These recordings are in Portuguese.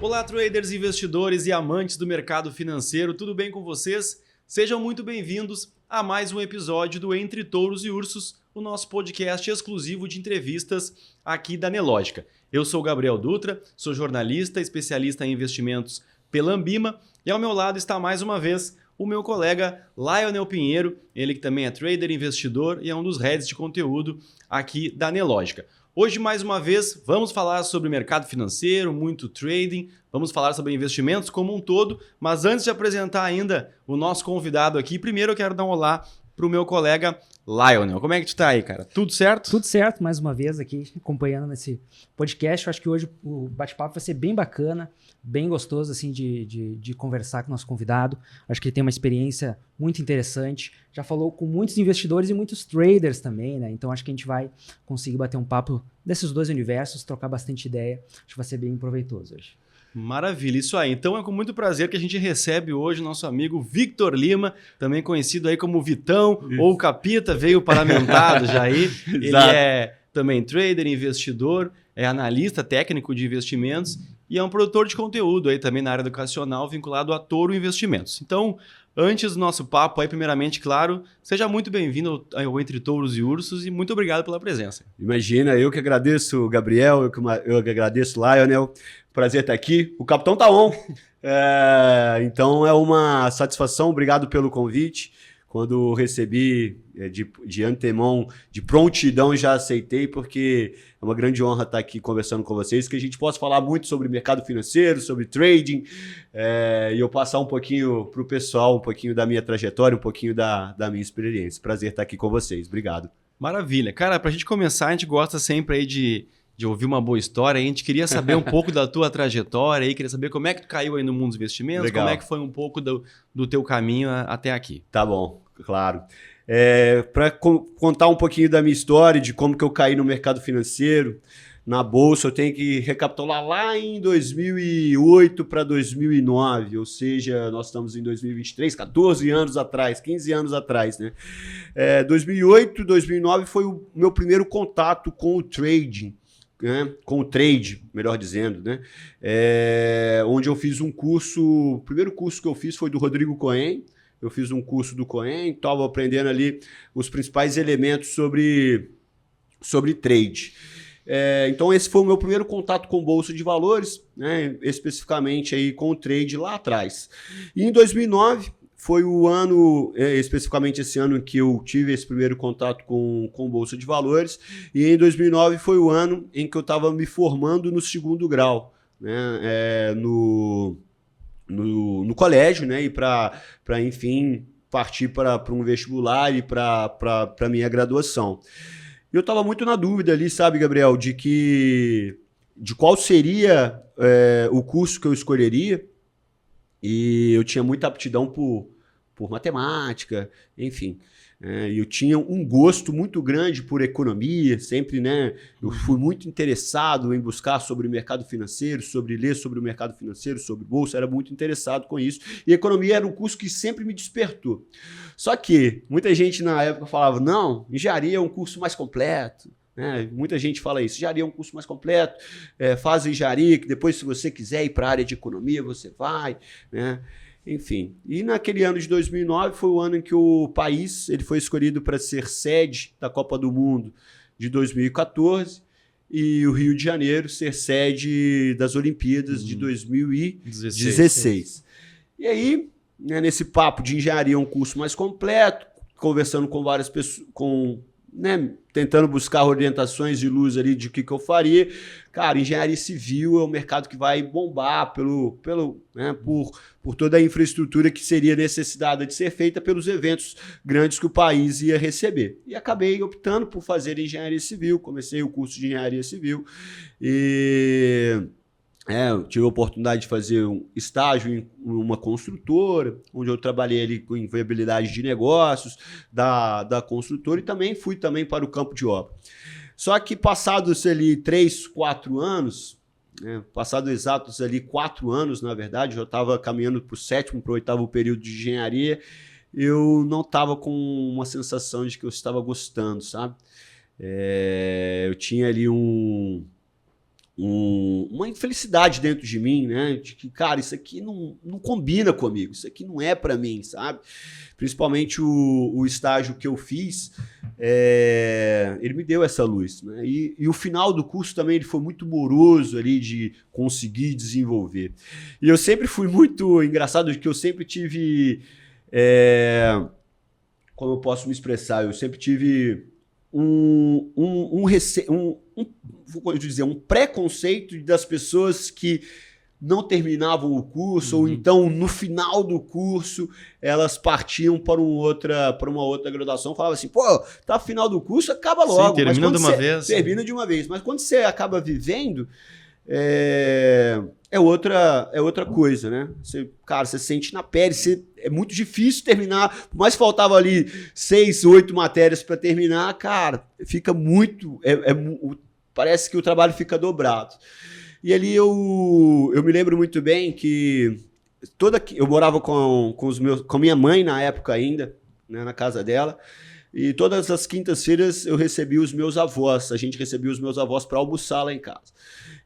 Olá, traders, investidores e amantes do mercado financeiro, tudo bem com vocês? Sejam muito bem-vindos a mais um episódio do Entre Touros e Ursos, o nosso podcast exclusivo de entrevistas aqui da Nelogica. Eu sou o Gabriel Dutra, sou jornalista, especialista em investimentos pela Ambima e ao meu lado está mais uma vez o meu colega Lionel Pinheiro, ele que também é trader, investidor e é um dos heads de conteúdo aqui da Nelogica. Hoje, mais uma vez, vamos falar sobre mercado financeiro, muito trading, vamos falar sobre investimentos como um todo, mas antes de apresentar ainda o nosso convidado aqui, primeiro eu quero dar um olá para o meu colega Lionel. Como é que tu tá aí, cara? Tudo certo? Tudo certo, mais uma vez aqui acompanhando nesse podcast. Eu acho que hoje o bate-papo vai ser bem bacana, bem gostoso assim de conversar com o nosso convidado. Acho que ele tem uma experiência muito interessante. Já falou com muitos investidores e muitos traders também, né? Então acho que a gente vai conseguir bater um papo desses dois universos, trocar bastante ideia. Acho que vai ser bem proveitoso hoje. Maravilha, isso aí. Então é com muito prazer que a gente recebe hoje o nosso amigo Victor Lima, também conhecido aí como Vitão ou Capita, veio paramentado já aí. Ele é também trader, investidor, é analista técnico de investimentos e é um produtor de conteúdo aí também na área educacional vinculado a Toro Investimentos. Então, antes do nosso papo aí, primeiramente, claro, seja muito bem-vindo ao Entre Touros e Ursos e muito obrigado pela presença. Imagina, eu que agradeço, Gabriel, eu que agradeço, Lionel. Prazer estar aqui. O capitão tá on. Então é uma satisfação, obrigado pelo convite. Quando recebi de antemão, de prontidão, já aceitei, porque é uma grande honra estar aqui conversando com vocês, que a gente possa falar muito sobre mercado financeiro, sobre trading, e eu passar um pouquinho para o pessoal, um pouquinho da minha trajetória, um pouquinho da minha experiência. Prazer estar aqui com vocês. Obrigado. Maravilha. Cara, para a gente começar, a gente gosta sempre aí de ouvir uma boa história. A gente queria saber um pouco da tua trajetória, aí, queria saber como é que tu caiu aí no mundo dos investimentos, Legal. Como é que foi um pouco do teu caminho até aqui. Tá bom, claro. Para contar um pouquinho da minha história, de como que eu caí no mercado financeiro, na bolsa, eu tenho que recapitular lá em 2008 para 2009, ou seja, nós estamos em 2023, 14 anos atrás, 15 anos atrás, né? 2008, 2009 foi o meu primeiro contato com o trading. Com o trade, melhor dizendo, né? Onde eu fiz um curso, o primeiro curso que eu fiz foi do Rodrigo Cohen, eu fiz um curso do Cohen, estava aprendendo ali os principais elementos sobre trade. Então esse foi o meu primeiro contato com bolsa de valores, né? Especificamente aí com o trade lá atrás. E em 2009, foi o ano, especificamente esse ano, que eu tive esse primeiro contato com Bolsa de Valores. E em 2009 foi o ano em que eu estava me formando no segundo grau, né, no colégio, né, e para enfim, partir para um vestibular e para a minha graduação. Eu estava muito na dúvida ali, sabe, Gabriel, de qual seria o curso que eu escolheria. E eu tinha muita aptidão por matemática, enfim. E eu tinha um gosto muito grande por economia, sempre, né? Eu fui muito interessado em buscar sobre o mercado financeiro, sobre ler sobre o mercado financeiro, sobre bolsa, era muito interessado com isso. E economia era um curso que sempre me despertou. Só que muita gente na época falava, não, engenharia é um curso mais completo. Muita gente fala isso, engenharia é um curso mais completo, faz engenharia, que depois se você quiser ir para a área de economia, você vai, né? Enfim, e naquele ano de 2009 foi o ano em que o país ele foi escolhido para ser sede da Copa do Mundo de 2014 e o Rio de Janeiro ser sede das Olimpíadas de 2016. E aí, né, nesse papo de engenharia é um curso mais completo, conversando com várias pessoas, tentando buscar orientações de luz ali de que eu faria. Cara, engenharia civil é um mercado que vai bombar por toda a infraestrutura que seria necessitada de ser feita pelos eventos grandes que o país ia receber. E acabei optando por fazer engenharia civil, comecei o curso de engenharia civil e eu tive a oportunidade de fazer um estágio em uma construtora, onde eu trabalhei ali com viabilidade de negócios da construtora e também fui para o campo de obra. Só que passados ali 3, 4 anos, passados exatos ali 4 anos, na verdade, eu estava caminhando para o 7º, para o 8º período de engenharia, eu não estava com uma sensação de que eu estava gostando, sabe? Eu tinha ali uma infelicidade dentro de mim, né? De que, cara, isso aqui não combina comigo, isso aqui não é para mim, sabe? Principalmente o estágio que eu fiz, ele me deu essa luz, né? E o final do curso também ele foi muito moroso ali de conseguir desenvolver. E eu sempre fui muito engraçado, que eu sempre tive, como eu posso me expressar, eu sempre tive vou dizer, um preconceito das pessoas que não terminavam o curso, ou então no final do curso elas partiam para uma outra graduação, falavam assim, pô, tá no final do curso, acaba logo. Sim, termina de uma vez. Termina de uma vez, mas quando você acaba vivendo, é outra coisa, né? Você sente na pele, é muito difícil terminar, por mais que faltava ali 6, 8 matérias para terminar, cara, fica muito, parece que o trabalho fica dobrado. E ali eu me lembro muito bem que eu morava com minha mãe na época ainda, né, na casa dela, e todas as quintas-feiras eu recebia os meus avós, a gente recebia os meus avós para almoçar lá em casa.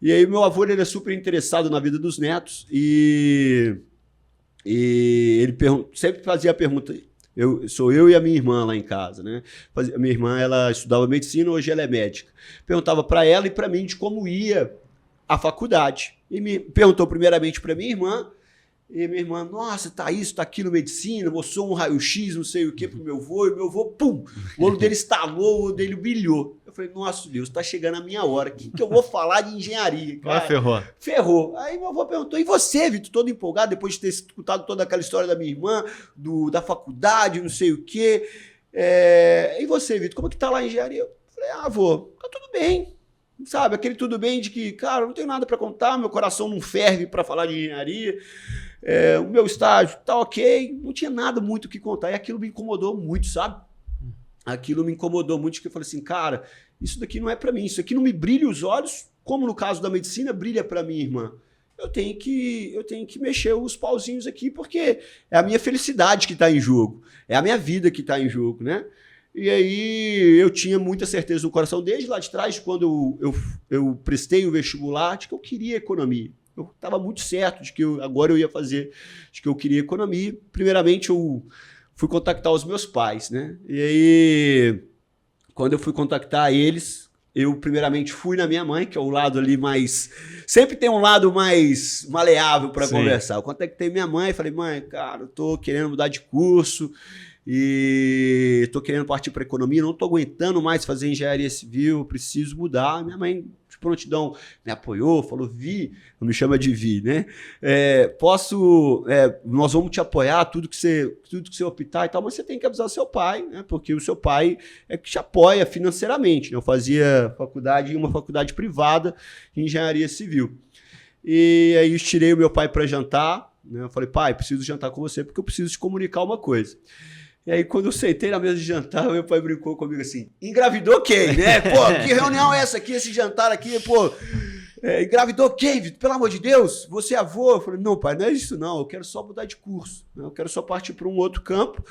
E aí meu avô ele é super interessado na vida dos netos e ele sempre fazia a pergunta, sou eu e a minha irmã lá em casa, né? A minha irmã ela estudava medicina, hoje ela é médica. Perguntava para ela e para mim de como ia a faculdade. E me perguntou primeiramente para minha irmã, e minha irmã, nossa, tá isso, tá aquilo, medicina, mostrou um raio-x, não sei o que pro meu avô, e meu avô, pum, o olho dele estalou, o olho dele brilhou. Eu falei, nossa Deus, tá chegando a minha hora, o que eu vou falar de engenharia? Cara? Ferrou. Ferrou. Aí meu avô perguntou, e você, Vitor, todo empolgado, depois de ter escutado toda aquela história da minha irmã, da faculdade, não sei o quê, e você, Vitor, como é que tá lá a engenharia? Eu falei, avô, tá tudo bem. Sabe, aquele tudo bem de que, cara, eu não tenho nada para contar, meu coração não ferve para falar de engenharia, o meu estágio tá ok, não tinha nada muito o que contar. E aquilo me incomodou muito, sabe? Aquilo me incomodou muito, que eu falei assim, cara, isso daqui não é para mim, isso aqui não me brilha os olhos, como no caso da medicina, brilha para minha irmã. Eu tenho que mexer os pauzinhos aqui, porque é a minha felicidade que está em jogo, é a minha vida que está em jogo, né? E aí eu tinha muita certeza no coração, desde lá de trás, quando eu prestei o vestibular, de que eu queria economia. Eu estava muito certo de que agora eu ia fazer, de que eu queria economia. Primeiramente, eu fui contactar os meus pais, né? E aí, quando eu fui contactar eles, eu primeiramente fui na minha mãe, que é o lado ali mais... Sempre tem um lado mais maleável para conversar. Eu contactei minha mãe e falei, mãe, cara, eu tô querendo mudar de curso... E estou querendo partir para economia, não estou aguentando mais fazer engenharia civil, preciso mudar. Minha mãe, de prontidão, me apoiou, falou, Vi, não me chama de Vi, né? Nós vamos te apoiar, tudo que você optar e tal, mas você tem que avisar seu pai, né? Porque o seu pai é que te apoia financeiramente. Né? Eu fazia faculdade em uma faculdade privada de engenharia civil. E aí eu tirei o meu pai para jantar, né? Eu falei, pai, preciso jantar com você porque eu preciso te comunicar uma coisa. E aí, quando eu sentei na mesa de jantar, meu pai brincou comigo assim, engravidou quem, né? Pô, que reunião é essa aqui, esse jantar aqui, pô, engravidou quem, Vitor? Pelo amor de Deus, você é avô? Eu falei, não, pai, não é isso não, eu quero só mudar de curso, né? Eu quero só partir para um outro campo,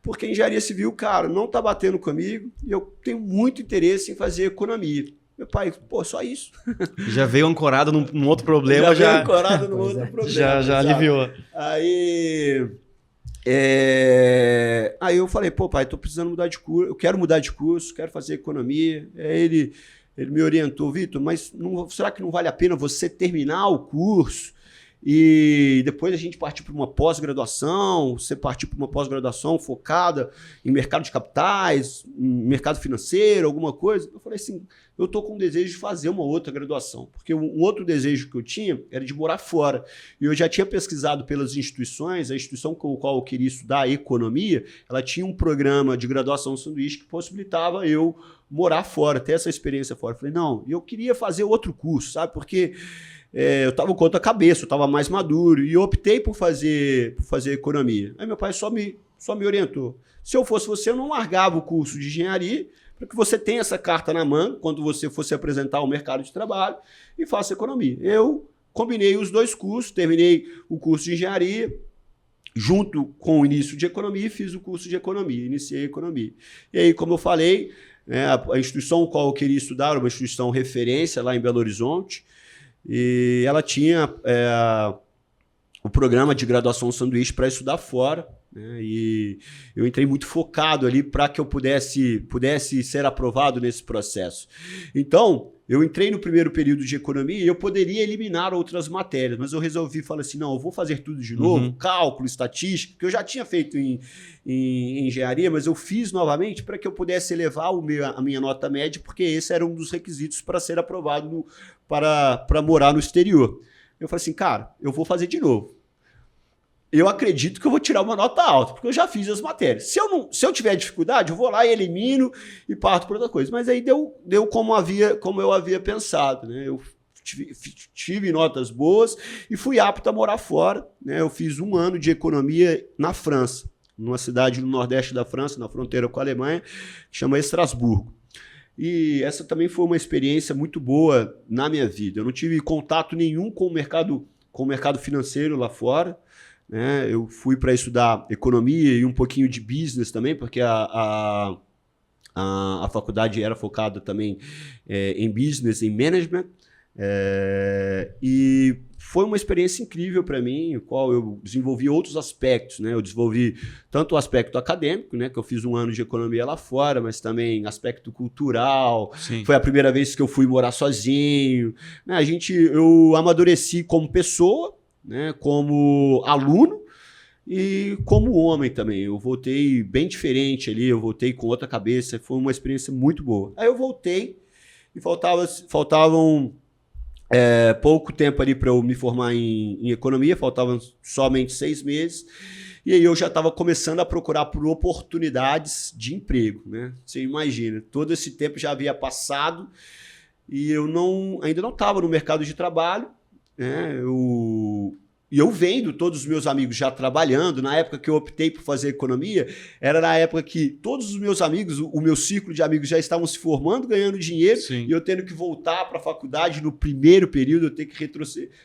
porque a engenharia civil, cara, não tá batendo comigo e eu tenho muito interesse em fazer economia. Meu pai, pô, só isso. Já veio ancorado num outro problema. Já veio ancorado num outro problema. Já aliviou. Aí eu falei, pô, pai, tô precisando mudar de curso, eu quero mudar de curso, quero fazer economia. Aí ele me orientou, Vitor, mas será que não vale a pena você terminar o curso e depois a gente partir para uma pós-graduação, você partir para uma pós-graduação focada em mercado de capitais, em mercado financeiro, alguma coisa? Eu falei assim, eu estou com o desejo de fazer uma outra graduação, porque um outro desejo que eu tinha era de morar fora. E eu já tinha pesquisado pelas instituições, a instituição com a qual eu queria estudar economia, ela tinha um programa de graduação sanduíche que possibilitava eu morar fora, ter essa experiência fora. Eu falei, não, eu queria fazer outro curso, sabe? Porque eu estava com outra cabeça, eu estava mais maduro, e eu optei por fazer economia. Aí meu pai só me orientou. Se eu fosse você, eu não largava o curso de engenharia, para que você tenha essa carta na mão quando você fosse apresentar ao mercado de trabalho e faça economia. Eu combinei os dois cursos, terminei o curso de engenharia, junto com o início de economia, fiz o curso de economia, iniciei a economia. E aí, como eu falei, a instituição com a qual eu queria estudar era uma instituição referência lá em Belo Horizonte, e ela tinha o programa de graduação sanduíche para estudar fora, né? E eu entrei muito focado ali para que eu pudesse ser aprovado nesse processo. Então, eu entrei no primeiro período de economia e eu poderia eliminar outras matérias, mas eu resolvi falar assim, não, eu vou fazer tudo de novo, cálculo, estatística, que eu já tinha feito em engenharia, mas eu fiz novamente para que eu pudesse elevar a minha nota média, porque esse era um dos requisitos para ser aprovado para morar no exterior. Eu falei assim, cara, eu vou fazer de novo. Eu acredito que eu vou tirar uma nota alta, porque eu já fiz as matérias. Se eu tiver dificuldade, eu vou lá e elimino e parto para outra coisa. Mas aí deu como eu havia pensado, né? Eu tive notas boas e fui apto a morar fora, né? Eu fiz 1 ano de economia na França, numa cidade no nordeste da França, na fronteira com a Alemanha, que chama Estrasburgo. E essa também foi uma experiência muito boa na minha vida. Eu não tive contato nenhum com o mercado financeiro lá fora, né? Eu fui para estudar economia e um pouquinho de business também, porque a faculdade era focada também em business, em management. E foi uma experiência incrível para mim, no qual eu desenvolvi outros aspectos, né? Eu desenvolvi tanto o aspecto acadêmico, né? Que eu fiz 1 ano de economia lá fora, mas também aspecto cultural. Sim. Foi a primeira vez que eu fui morar sozinho, né? Eu amadureci como pessoa, né? Como aluno e como homem também. Eu voltei bem diferente ali, eu voltei com outra cabeça, foi uma experiência muito boa. Aí eu voltei e faltavam pouco tempo ali para eu me formar em economia, faltavam somente 6 meses, e aí eu já estava começando a procurar por oportunidades de emprego, né? Você imagina, todo esse tempo já havia passado e eu ainda não estava no mercado de trabalho, né? E eu vendo todos os meus amigos já trabalhando. Na época que eu optei por fazer economia, era na época que todos os meus amigos, o meu ciclo de amigos já estavam se formando, ganhando dinheiro, Sim. e eu tendo que voltar para a faculdade no primeiro período, eu tenho que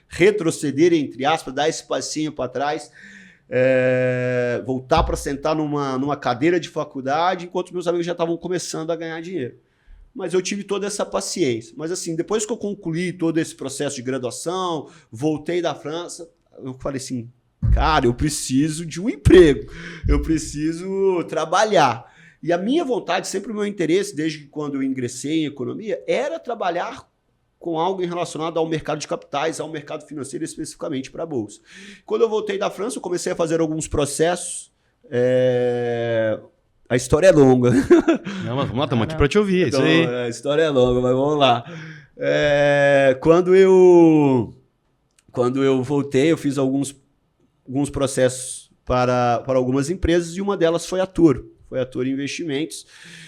retroceder, entre aspas, dar esse passinho para trás, voltar para sentar numa cadeira de faculdade, enquanto meus amigos já estavam começando a ganhar dinheiro. Mas eu tive toda essa paciência. Mas assim, depois que eu concluí todo esse processo de graduação, voltei da França, eu falei assim, cara, eu preciso de um emprego, eu preciso trabalhar. E a minha vontade, sempre o meu interesse, desde quando eu ingressei em economia, era trabalhar com algo relacionado ao mercado de capitais, ao mercado financeiro, especificamente para a Bolsa. Quando eu voltei da França, eu comecei a fazer alguns processos. A história é longa. Não, mas vamos lá, estamos aqui para te ouvir, é isso aí. A história é longa, mas vamos lá. Quando eu voltei, eu fiz alguns processos para algumas empresas e uma delas foi a Toro. Foi a Toro Investimentos.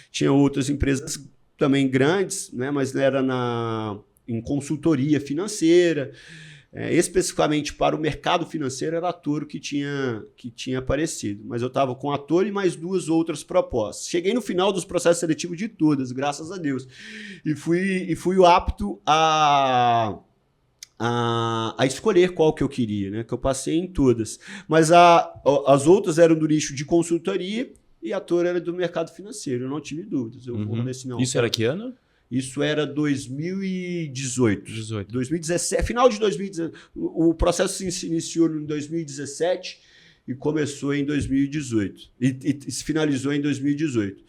Tinha outras empresas também grandes, né, mas era em consultoria financeira. Especificamente para o mercado financeiro, era a Toro que tinha aparecido. Mas eu estava com a Toro e mais 2 outras propostas. Cheguei no final dos processos seletivos de todas, graças a Deus. E fui apto a escolher qual que eu queria, né? Que eu passei em todas. Mas as outras eram do nicho de consultoria e a Toro era do mercado financeiro. Eu não tive dúvidas. Eu falei assim, não. Isso era que ano? Isso era 2018. 2017, final de 2017. O processo se iniciou em 2017 e começou em 2018. E se finalizou em 2018.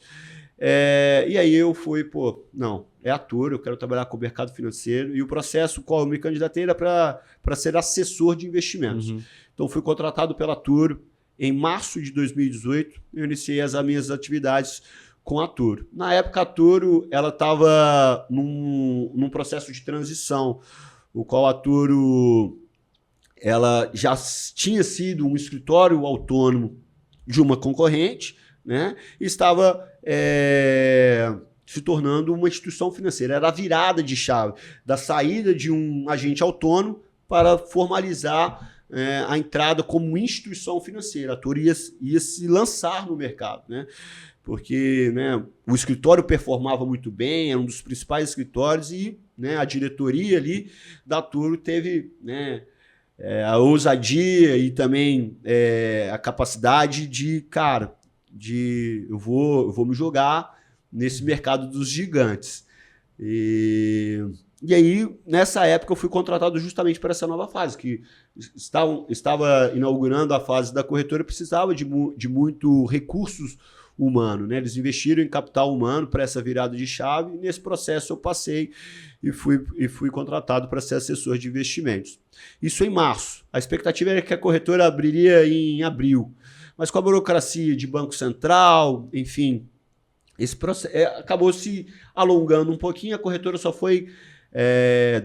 E aí eu fui, não, é a Toro, eu quero trabalhar com o mercado financeiro. E o processo qual eu me candidatei era para ser assessor de investimentos. Então fui contratado pela Toro. Em março de 2018, eu iniciei as minhas atividades com a Toro. Na época, a Toro estava num processo de transição, o qual a Toro ela já tinha sido um escritório autônomo de uma concorrente, né? E estava se tornando uma instituição financeira. Era a virada de chave da saída de um agente autônomo para formalizar a entrada como instituição financeira. A Toro ia se lançar no mercado, né? Porque, né, o escritório performava muito bem, era um dos principais escritórios e, né, a diretoria ali da Toro teve, né, a ousadia e também a capacidade eu vou me jogar nesse mercado dos gigantes. E aí, nessa época, eu fui contratado justamente para essa nova fase, que estava inaugurando a fase da corretora, precisava de muito recursos humanos, né? Eles investiram em capital humano para essa virada de chave, e nesse processo eu passei e fui contratado para ser assessor de investimentos. Isso em março. A expectativa era que a corretora abriria em abril, mas com a burocracia de Banco Central, enfim, esse processo acabou se alongando um pouquinho. A corretora só foi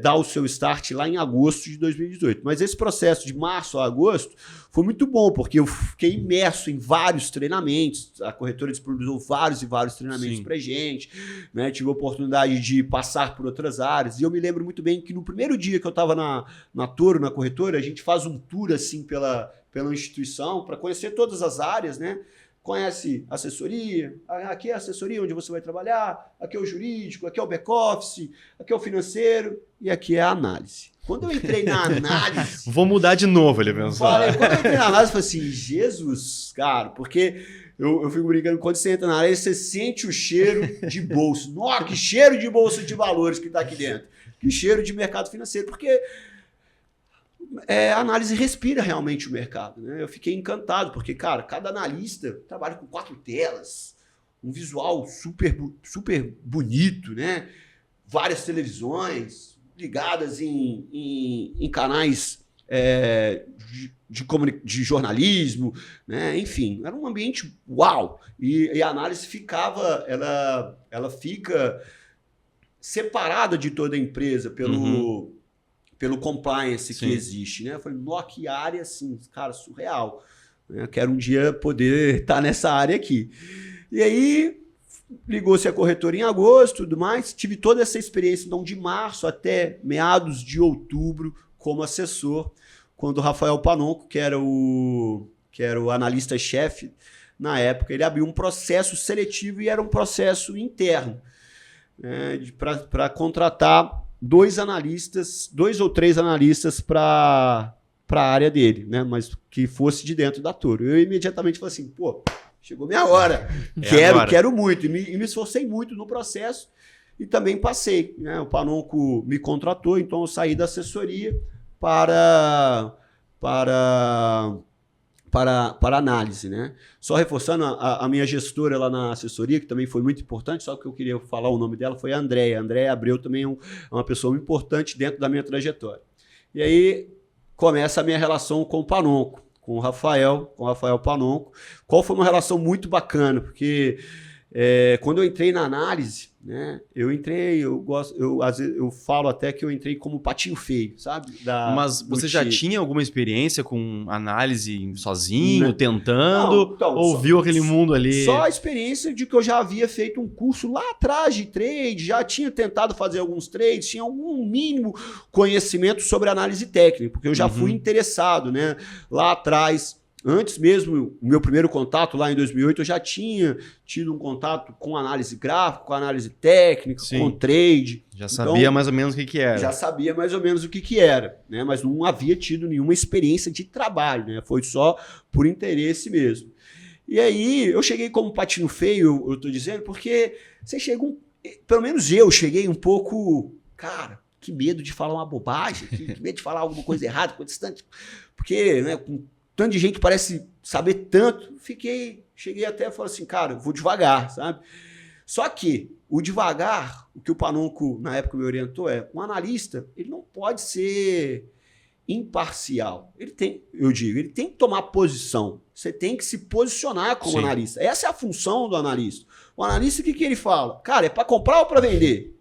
dar o seu start lá em agosto de 2018. Mas esse processo de março a agosto foi muito bom, porque eu fiquei imerso em vários treinamentos. A corretora disponibilizou vários e vários treinamentos para gente, né? Tive a oportunidade de passar por outras áreas. E eu me lembro muito bem que no primeiro dia que eu estava na Toro, na corretora, a gente faz um tour assim pela instituição para conhecer todas as áreas, né? Conhece assessoria, aqui é a assessoria onde você vai trabalhar, aqui é o jurídico, aqui é o back-office, aqui é o financeiro e aqui é a análise. Quando eu entrei na análise... Vou mudar de novo, ele pensou. Quando eu entrei na análise, eu falei assim, Jesus, cara, porque eu fico brincando, quando você entra na análise, você sente o cheiro de bolsa. Nossa, que cheiro de bolsa de valores que está aqui dentro. Que cheiro de mercado financeiro, porque... a análise respira realmente o mercado, né? Eu fiquei encantado, porque, cara, cada analista trabalha com 4 telas, um visual super bonito, né? Várias televisões ligadas em canais de jornalismo, né? Enfim, era um ambiente uau! E a análise ela fica separada de toda a empresa pelo compliance que existe, né? Eu falei, que área, assim, cara, surreal. Eu quero um dia poder estar nessa área aqui. E aí, ligou-se a corretora em agosto e tudo mais. Tive toda essa experiência, então, de março até meados de outubro, como assessor, quando o Rafael Panonco, que era o analista-chefe na época, ele abriu um processo seletivo e era um processo interno, né, para contratar 2 ou 3 analistas para a área dele, né? Mas que fosse de dentro da Toro. Eu imediatamente falei assim, chegou minha hora, quero muito. E me esforcei muito no processo e também passei, né? O Panonco me contratou, então eu saí da assessoria para análise, né? Só reforçando, a minha gestora lá na assessoria, que também foi muito importante, só que eu queria falar o nome dela, foi a Andréia. A Andréia Abreu também é uma pessoa muito importante dentro da minha trajetória. E aí começa a minha relação com o Panonco, com o Rafael Panonco. Qual foi uma relação muito bacana, porque quando eu entrei na análise, né, eu falo até que eu entrei como patinho feio, sabe? Mas você já tinha alguma experiência com análise sozinho, tentando? Não, então, ou viu aquele mundo ali? Só a experiência de que eu já havia feito um curso lá atrás de trade, já tinha tentado fazer alguns trades, tinha algum mínimo conhecimento sobre análise técnica, porque eu já fui interessado, né? Lá atrás. Antes mesmo, o meu primeiro contato lá em 2008, eu já tinha tido um contato com análise gráfica, com análise técnica, com trade. Já sabia mais ou menos o que era. Já sabia mais ou menos o que era, né? Mas não havia tido nenhuma experiência de trabalho, né? Foi só por interesse mesmo. E aí, eu cheguei como patinho feio, eu tô dizendo, porque você chega pelo menos eu cheguei um pouco, cara, que medo de falar uma bobagem, que medo de falar alguma coisa errada, coisa distante. Porque, né, com tanto de gente que parece saber tanto, cheguei até e falei assim, cara, eu vou devagar, sabe? Só que o devagar, o que o Panonco na época me orientou um analista, ele não pode ser imparcial. Ele tem que tomar posição. Você tem que se posicionar como analista. Essa é a função do analista. O analista, o que ele fala? Cara, é para comprar ou para vender?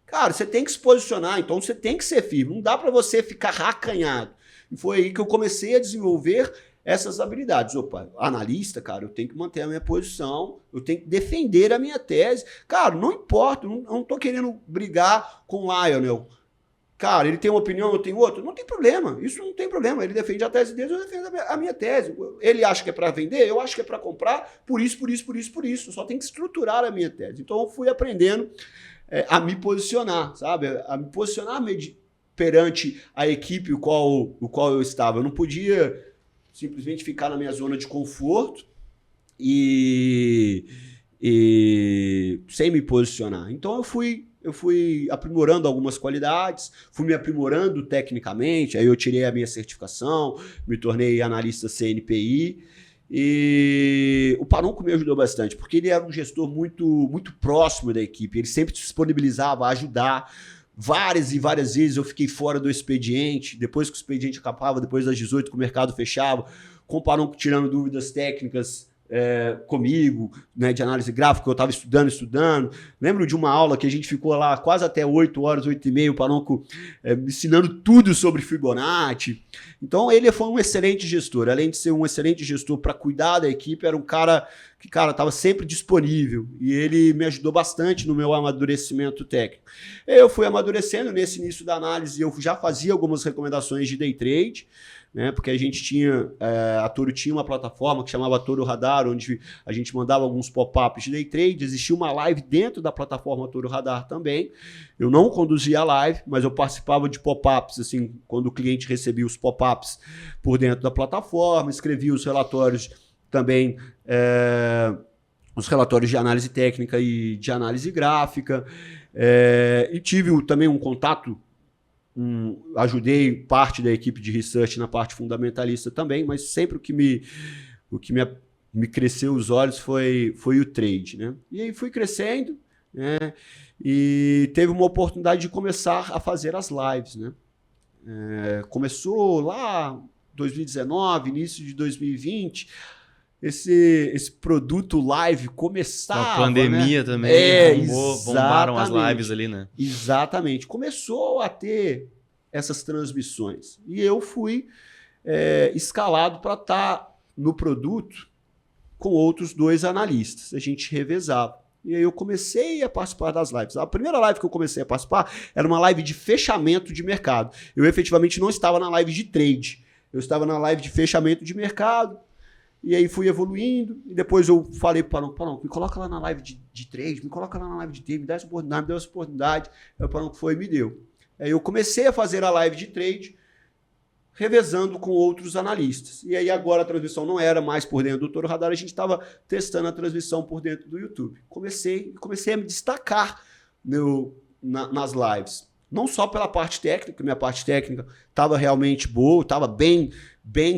Cara, você tem que se posicionar, então você tem que ser firme. Não dá para você ficar racanhado. E foi aí que eu comecei a desenvolver essas habilidades. Analista, cara, eu tenho que manter a minha posição, eu tenho que defender a minha tese. Cara, não importa, eu não tô querendo brigar com o Lionel. Cara, ele tem uma opinião, eu tenho outra. Não tem problema, isso não tem problema. Ele defende a tese dele, eu defendo a minha tese. Ele acha que é para vender, eu acho que é para comprar, por isso. Eu só tenho que estruturar a minha tese. Então eu fui aprendendo a me posicionar, sabe? A me posicionar perante a equipe o qual eu estava. Eu não podia simplesmente ficar na minha zona de conforto e sem me posicionar. Então eu fui eu fui aprimorando algumas qualidades, fui me aprimorando tecnicamente, aí eu tirei a minha certificação, me tornei analista CNPI, e o Paronco me ajudou bastante, porque ele era um gestor muito próximo da equipe, ele sempre se disponibilizava a ajudar. Várias e várias vezes eu fiquei fora do expediente, depois que o expediente acabava, depois das 18 que o mercado fechava, com o Paronco tirando dúvidas técnicas comigo, né, de análise gráfica, eu estava estudando. Lembro de uma aula que a gente ficou lá quase até 8 horas, 8h30, o Paronco me ensinando tudo sobre Fibonacci. Então ele foi um excelente gestor, além de ser um excelente gestor para cuidar da equipe, era um cara que, estava sempre disponível e ele me ajudou bastante no meu amadurecimento técnico. Eu fui amadurecendo nesse início da análise, eu já fazia algumas recomendações de day trade, né, porque a gente tinha, a Toro tinha uma plataforma que chamava Toro Radar, onde a gente mandava alguns pop-ups de day trade, existia uma live dentro da plataforma Toro Radar também. Eu não conduzia a live, mas eu participava de pop-ups, assim, quando o cliente recebia os pop-ups por dentro da plataforma, escrevia os relatórios também, os relatórios de análise técnica e de análise gráfica, e tive também um contato, ajudei parte da equipe de research na parte fundamentalista também, mas sempre o que me cresceu os olhos foi o trade, né? E aí fui crescendo, né? E teve uma oportunidade de começar a fazer as lives, né? Começou lá 2019, início de 2020, esse produto live começava... A pandemia, né? Também bombaram as lives ali, né? Exatamente. Começou a ter essas transmissões. E eu fui escalado para estar no produto com outros 2 analistas. A gente revezava. E aí eu comecei a participar das lives. A primeira live que eu comecei a participar era uma live de fechamento de mercado. Eu efetivamente não estava na live de trade. Eu estava na live de fechamento de mercado. E aí fui evoluindo, e depois eu falei para o Paronco, me coloca lá na live de trade, me coloca lá na live de trade, me dá essa oportunidade, Aí o Paronco foi e me deu. Aí eu comecei a fazer a live de trade, revezando com outros analistas. E aí agora a transmissão não era mais por dentro do Toro Radar, a gente estava testando a transmissão por dentro do YouTube. Comecei a me destacar nas lives. Não só pela parte técnica, minha parte técnica estava realmente boa, estava bem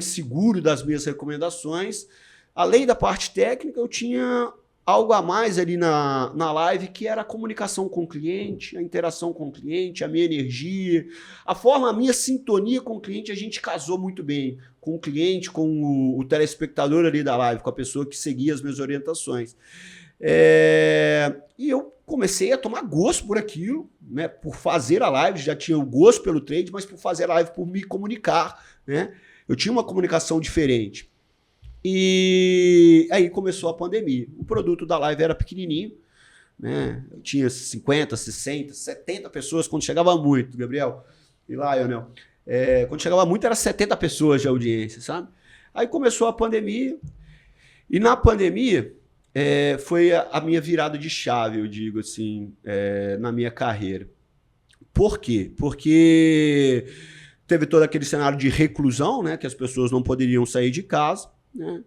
seguro das minhas recomendações. Além da parte técnica, eu tinha algo a mais ali na live, que era a comunicação com o cliente, a interação com o cliente, a minha energia, a minha sintonia com o cliente, a gente casou muito bem com o cliente, com o telespectador ali da live, com a pessoa que seguia as minhas orientações. E eu comecei a tomar gosto por aquilo, né, por fazer a live, já tinha o gosto pelo trade, mas por fazer a live, por me comunicar, né? Eu tinha uma comunicação diferente. E aí começou a pandemia. O produto da live era pequenininho, né? Eu tinha 50, 60, 70 pessoas quando chegava muito, Gabriel. E lá, Ionel. Quando chegava muito era 70 pessoas de audiência, sabe? Aí começou a pandemia. E na pandemia foi a minha virada de chave, eu digo assim, na minha carreira. Por quê? Porque teve todo aquele cenário de reclusão, né, que as pessoas não poderiam sair de casa, né?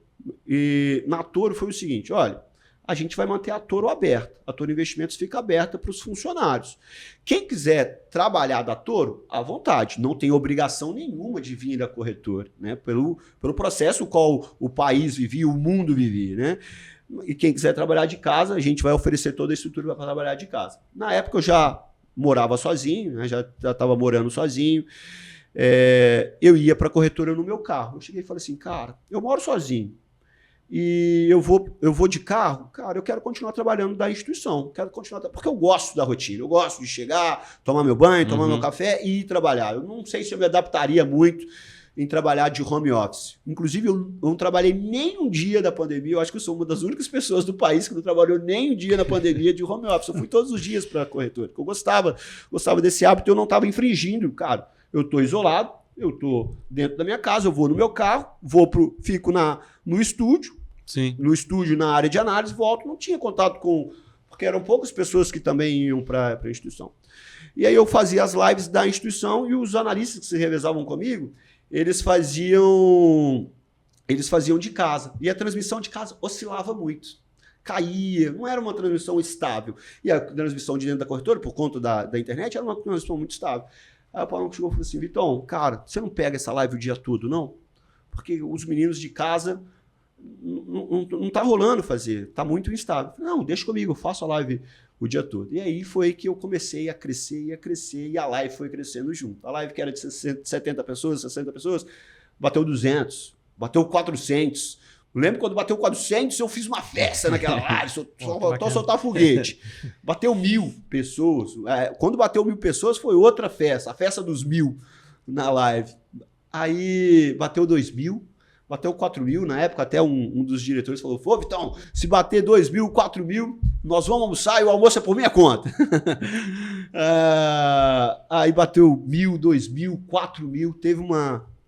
E na Toro foi o seguinte, olha, a gente vai manter a Toro aberta, a Toro Investimentos fica aberta para os funcionários. Quem quiser trabalhar da Toro, à vontade, não tem obrigação nenhuma de vir da corretora, né, pelo processo o qual o país vivia, o mundo vivia, né? E quem quiser trabalhar de casa, a gente vai oferecer toda a estrutura para trabalhar de casa. Na época eu já morava sozinho, né, já estava morando sozinho. Eu ia para a corretora no meu carro. Eu cheguei e falei assim, cara, eu moro sozinho e eu vou de carro, cara, eu quero continuar trabalhando da instituição, porque eu gosto da rotina, eu gosto de chegar, tomar meu banho, tomar meu café e ir trabalhar. Eu não sei se eu me adaptaria muito em trabalhar de home office. Inclusive, eu não trabalhei nem um dia da pandemia, eu acho que eu sou uma das únicas pessoas do país que não trabalhou nem um dia na pandemia de home office. Eu fui todos os dias para a corretora, porque eu gostava desse hábito, eu não estava infringindo, cara. Eu estou isolado, eu estou dentro da minha casa, eu vou no meu carro, fico no estúdio, Sim. No estúdio, na área de análise, volto, não tinha contato porque eram poucas pessoas que também iam para a instituição. E aí eu fazia as lives da instituição e os analistas que se revezavam comigo, eles faziam de casa. E a transmissão de casa oscilava muito. caía, não era uma transmissão estável. E a transmissão de dentro da corretora, por conta da internet, era uma transmissão muito estável. Aí o Paulo chegou e falou assim, Vitão, cara, você não pega essa live o dia todo, não? Porque os meninos de casa não tá rolando fazer, tá muito instável. Não, deixa comigo, eu faço a live o dia todo. E aí foi que eu comecei a crescer, e a live foi crescendo junto. A live que era de 70 pessoas, 60 pessoas, bateu 200, bateu 400. Eu lembro quando bateu 400, eu fiz uma festa naquela live, só soltar foguete. Bateu 1.000 pessoas. Quando bateu 1.000 pessoas, foi outra festa, a festa dos 1.000 na live. Aí bateu 2.000, bateu 4.000, na época até um dos diretores falou, pô, Vitão, se bater 2.000, 4.000, nós vamos almoçar e o almoço é por minha conta. Aí bateu 1.000, 2.000, 4.000, teve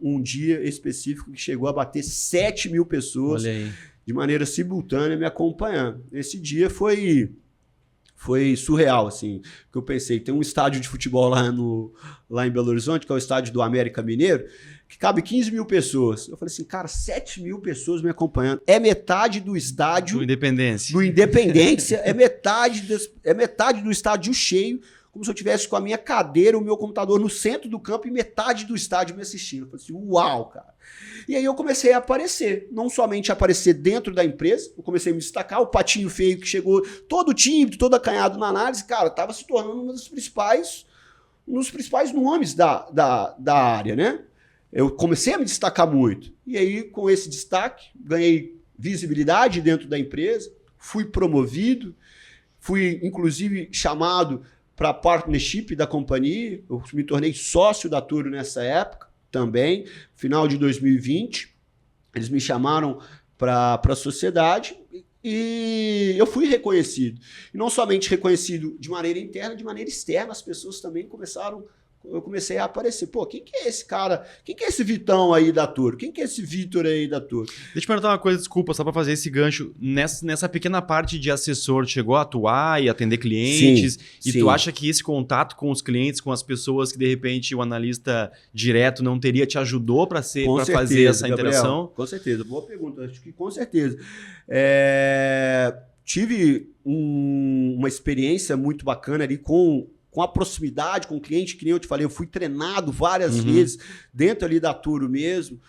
um dia específico que chegou a bater 7.000 pessoas de maneira simultânea me acompanhando. Esse dia foi surreal, assim, que eu pensei, tem um estádio de futebol lá em Belo Horizonte, que é o estádio do América Mineiro, que cabe 15.000 pessoas. Eu falei assim, cara, 7.000 pessoas me acompanhando. É metade do estádio... Do Independência. Do Independência, é metade do estádio cheio, como se eu tivesse com a minha cadeira, o meu computador no centro do campo e metade do estádio me assistindo. Eu falei assim, uau, cara. E aí eu comecei a aparecer, não somente aparecer dentro da empresa, eu comecei a me destacar, o Patinho Feio que chegou todo tímido, todo acanhado na análise, cara, estava se tornando um dos principais nomes da área, né? Eu comecei a me destacar muito. E aí, com esse destaque, ganhei visibilidade dentro da empresa, fui promovido, fui, inclusive, chamado para a partnership da companhia, eu me tornei sócio da Turo nessa época também, final de 2020, eles me chamaram para a sociedade e eu fui reconhecido. E não somente reconhecido de maneira interna, de maneira externa, as pessoas também eu comecei a aparecer. Pô, quem que é esse cara? Quem que é esse Vitão aí da Turo? Quem que é esse Vitor aí da Turo? Deixa eu te perguntar uma coisa, desculpa, só para fazer esse gancho. Nessa pequena parte de assessor, chegou a atuar e atender clientes? Sim. Tu acha que esse contato com os clientes, com as pessoas que de repente o analista direto não teria, te ajudou para fazer essa interação? Gabriel, com certeza, boa pergunta. Acho que com certeza. Tive uma experiência muito bacana ali com a proximidade com o cliente, que nem eu te falei, eu fui treinado várias vezes dentro ali da Turo mesmo,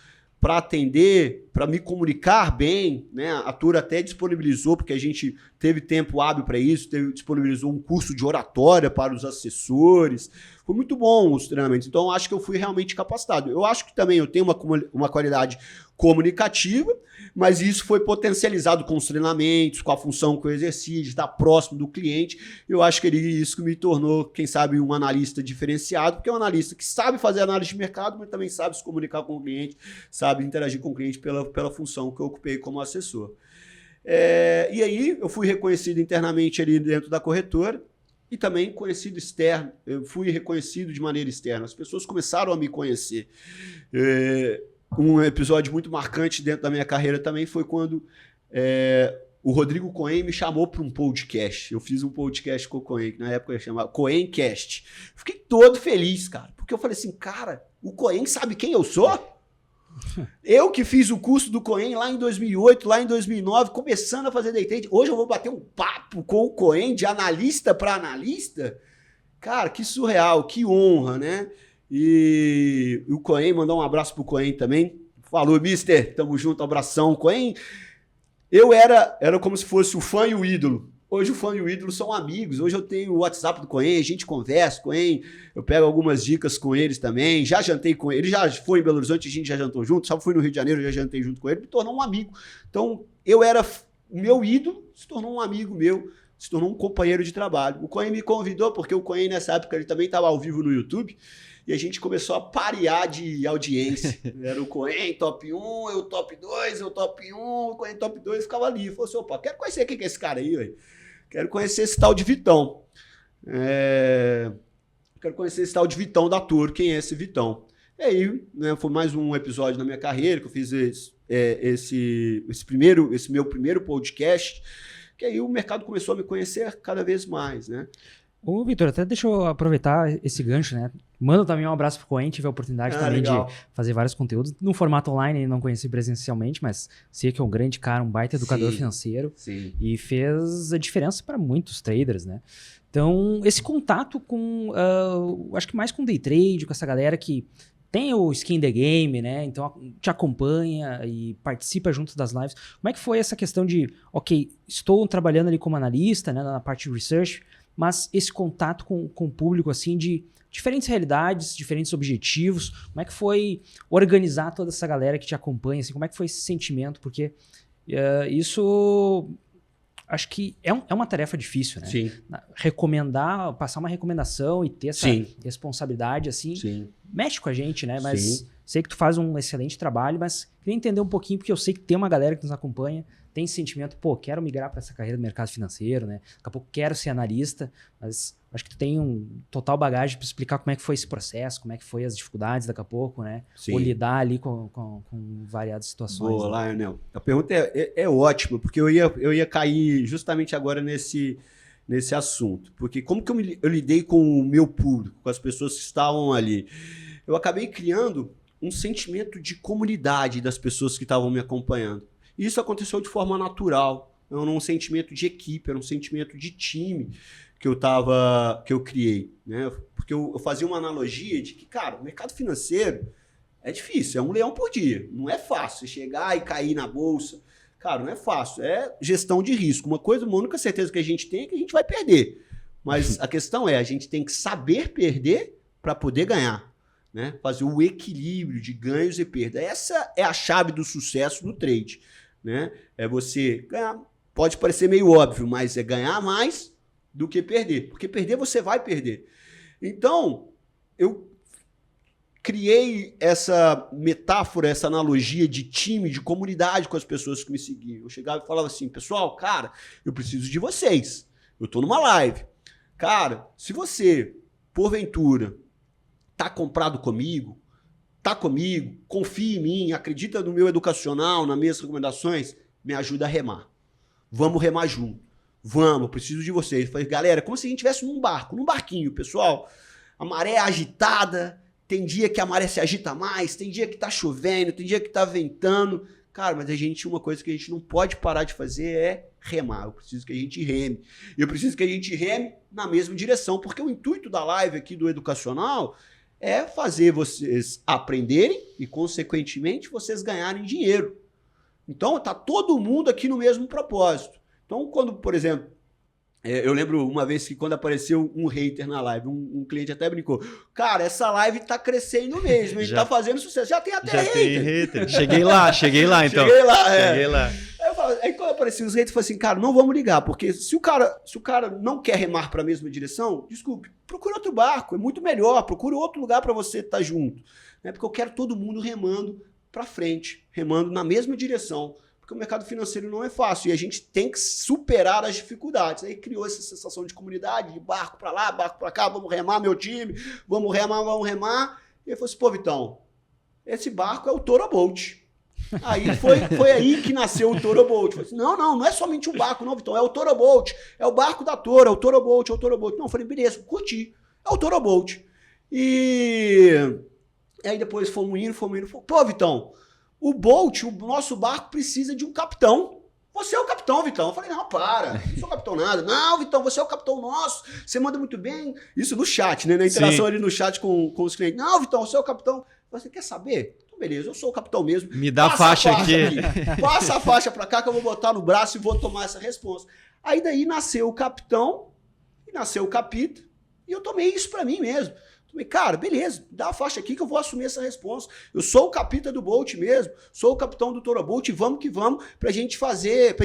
para atender, para me comunicar bem, né? A Turo até disponibilizou, porque a gente teve tempo hábil para isso, disponibilizou um curso de oratória para os assessores. Foi muito bom os treinamentos. Então, eu acho que eu fui realmente capacitado. Eu acho que também eu tenho uma qualidade comunicativa, mas isso foi potencializado com os treinamentos, com a função que eu exerci, de estar próximo do cliente. Eu acho que isso que me tornou, quem sabe, um analista diferenciado, porque é um analista que sabe fazer análise de mercado, mas também sabe se comunicar com o cliente, sabe interagir com o cliente pela função que eu ocupei como assessor. E aí eu fui reconhecido internamente ali dentro da corretora e também conhecido externo. Eu fui reconhecido de maneira externa. As pessoas começaram a me conhecer. Um episódio muito marcante dentro da minha carreira também foi quando o Rodrigo Cohen me chamou para um podcast. Eu fiz um podcast com o Cohen, que na época chamava Cohencast. Fiquei todo feliz, cara, porque eu falei assim, cara, o Cohen sabe quem eu sou? Eu que fiz o curso do Cohen lá em 2008, lá em 2009, começando a fazer day trade. Hoje eu vou bater um papo com o Cohen de analista para analista. Cara, que surreal, que honra, né? E o Cohen, mandar um abraço pro Cohen também. Falou, mister, tamo junto, abração. Cohen, eu era como se fosse o fã e o ídolo. Hoje o fã e o ídolo são amigos. Hoje eu tenho o WhatsApp do Cohen, a gente conversa com o Cohen, eu pego algumas dicas com eles também. Já jantei com ele, ele já foi em Belo Horizonte, a gente já jantou junto. Só fui no Rio de Janeiro, já jantei junto com ele, me tornou um amigo. Então, o meu ídolo se tornou um amigo meu, se tornou um companheiro de trabalho. O Cohen me convidou, porque o Cohen nessa época ele também estava ao vivo no YouTube, e a gente começou a parear de audiência. Era o Cohen top 1, eu top 2, eu top 1, o Cohen top 2, ficava ali. Falou assim, opa, quero conhecer quem que é esse cara aí, ué. Quero conhecer esse tal de Vitão. Quero conhecer esse tal de Vitão da Turo. Quem é esse Vitão? E aí, né, foi mais um episódio na minha carreira que eu fiz esse meu primeiro podcast, que aí o mercado começou a me conhecer cada vez mais, né? Ô, Vitor, até deixa eu aproveitar esse gancho, né? Mando também um abraço pro Coen, tive a oportunidade também legal. de fazer vários conteúdos no formato online, não conheci presencialmente, mas sei que é um grande cara, um baita educador financeiro. Sim. E fez a diferença para muitos traders, né? Então, esse contato com, acho que mais com day trade, com essa galera que tem o skin in the game, né? Então, te acompanha e participa junto das lives. Como é que foi essa questão de, ok, estou trabalhando ali como analista, né, na parte de research, mas esse contato com o público, assim, de diferentes realidades, diferentes objetivos. Como é que foi organizar toda essa galera que te acompanha? Assim, como é que foi esse sentimento? Porque isso acho que é uma tarefa difícil, né? Sim. Recomendar, passar uma recomendação e ter essa Sim. responsabilidade, assim, Sim. mexe com a gente, né? Mas Sim. sei que tu faz um excelente trabalho, mas queria entender um pouquinho, porque eu sei que tem uma galera que nos acompanha, tem esse sentimento, pô, quero migrar para essa carreira do mercado financeiro, né? Daqui a pouco quero ser analista, mas acho que tu tem um total bagagem para explicar como é que foi esse processo, como é que foi as dificuldades daqui a pouco, né? Sim. Ou lidar ali com variadas situações. Boa, né? Lionel. A pergunta é ótima, porque eu ia cair justamente agora nesse assunto. Porque como que eu lidei com o meu público, com as pessoas que estavam ali? Eu acabei criando um sentimento de comunidade das pessoas que estavam me acompanhando. E isso aconteceu de forma natural. Não era um sentimento de equipe, era um sentimento de time que eu criei, né? Porque eu fazia uma analogia de que, cara, o mercado financeiro é difícil, é um leão por dia. Não é fácil você chegar e cair na bolsa. Cara, não é fácil. É gestão de risco. Uma única certeza que a gente tem é que a gente vai perder. Mas a questão é, a gente tem que saber perder para poder ganhar, né? Fazer o equilíbrio de ganhos e perdas. Essa é a chave do sucesso no trade, né? É você ganhar. Pode parecer meio óbvio, mas é ganhar mais do que perder. Porque perder você vai perder. Então, eu criei essa metáfora, essa analogia de time, de comunidade com as pessoas que me seguiam. Eu chegava e falava assim, pessoal, cara, eu preciso de vocês. Eu tô numa live. Cara, se você, porventura, tá comprado comigo, confia em mim, acredita no meu educacional, nas minhas recomendações, me ajuda a remar. Vamos remar junto. Vamos, eu preciso de vocês. Eu falei, galera, como se a gente estivesse num barquinho, pessoal. A maré é agitada, tem dia que a maré se agita mais, tem dia que tá chovendo, tem dia que tá ventando. Cara, mas uma coisa que a gente não pode parar de fazer é remar. Eu preciso que a gente reme. Eu preciso que a gente reme na mesma direção, porque o intuito da live aqui do educacional é fazer vocês aprenderem e, consequentemente, vocês ganharem dinheiro. Então, tá todo mundo aqui no mesmo propósito. Então, quando, por exemplo, eu lembro uma vez que quando apareceu um hater na live, um cliente até brincou, cara, essa live tá crescendo mesmo, a gente tá fazendo sucesso. Já tem até hater. Tem hater. Cheguei lá, então. Cheguei lá, Cheguei lá. Aí quando apareceu os haters, eu falei assim, cara, não vamos ligar, porque se o cara não quer remar para a mesma direção, desculpe, procura outro barco, é muito melhor, procura outro lugar para você estar junto. Né? Porque eu quero todo mundo remando para frente, remando na mesma direção. Porque o mercado financeiro não é fácil e a gente tem que superar as dificuldades. Aí criou essa sensação de comunidade, de barco para lá, barco para cá, vamos remar meu time, vamos remar. E aí falou assim, pô, Vitão, esse barco é o Toro Bolt. Aí foi aí que nasceu o Toro Bolt. Falei assim, não é somente um barco, não, Vitão, é o Toro Bolt, é o barco da Toro, é o Toro Bolt, é o Toro Bolt. Não, eu falei, beleza, curti, é o Toro Bolt. E aí depois fomos indo, pô, Vitão, o Bolt, o nosso barco precisa de um capitão. Você é o capitão, Vitão. Eu falei, não, para, não sou capitão nada. Não, Vitão, você é o capitão nosso, você manda muito bem. Isso no chat, né? Na interação ali no chat com os clientes. Não, Vitão, você é o capitão. Você quer saber? Então, beleza, eu sou o capitão mesmo. Me dá a faixa aqui. Passa a faixa pra cá que eu vou botar no braço e vou tomar essa resposta. Aí daí nasceu o capitão e nasceu o capita. E eu tomei isso pra mim mesmo. Falei, cara, beleza, dá a faixa aqui que eu vou assumir essa resposta. Eu sou o capita do Bolt mesmo, sou o capitão do Toro Bolt, vamos que vamos, pra gente fazer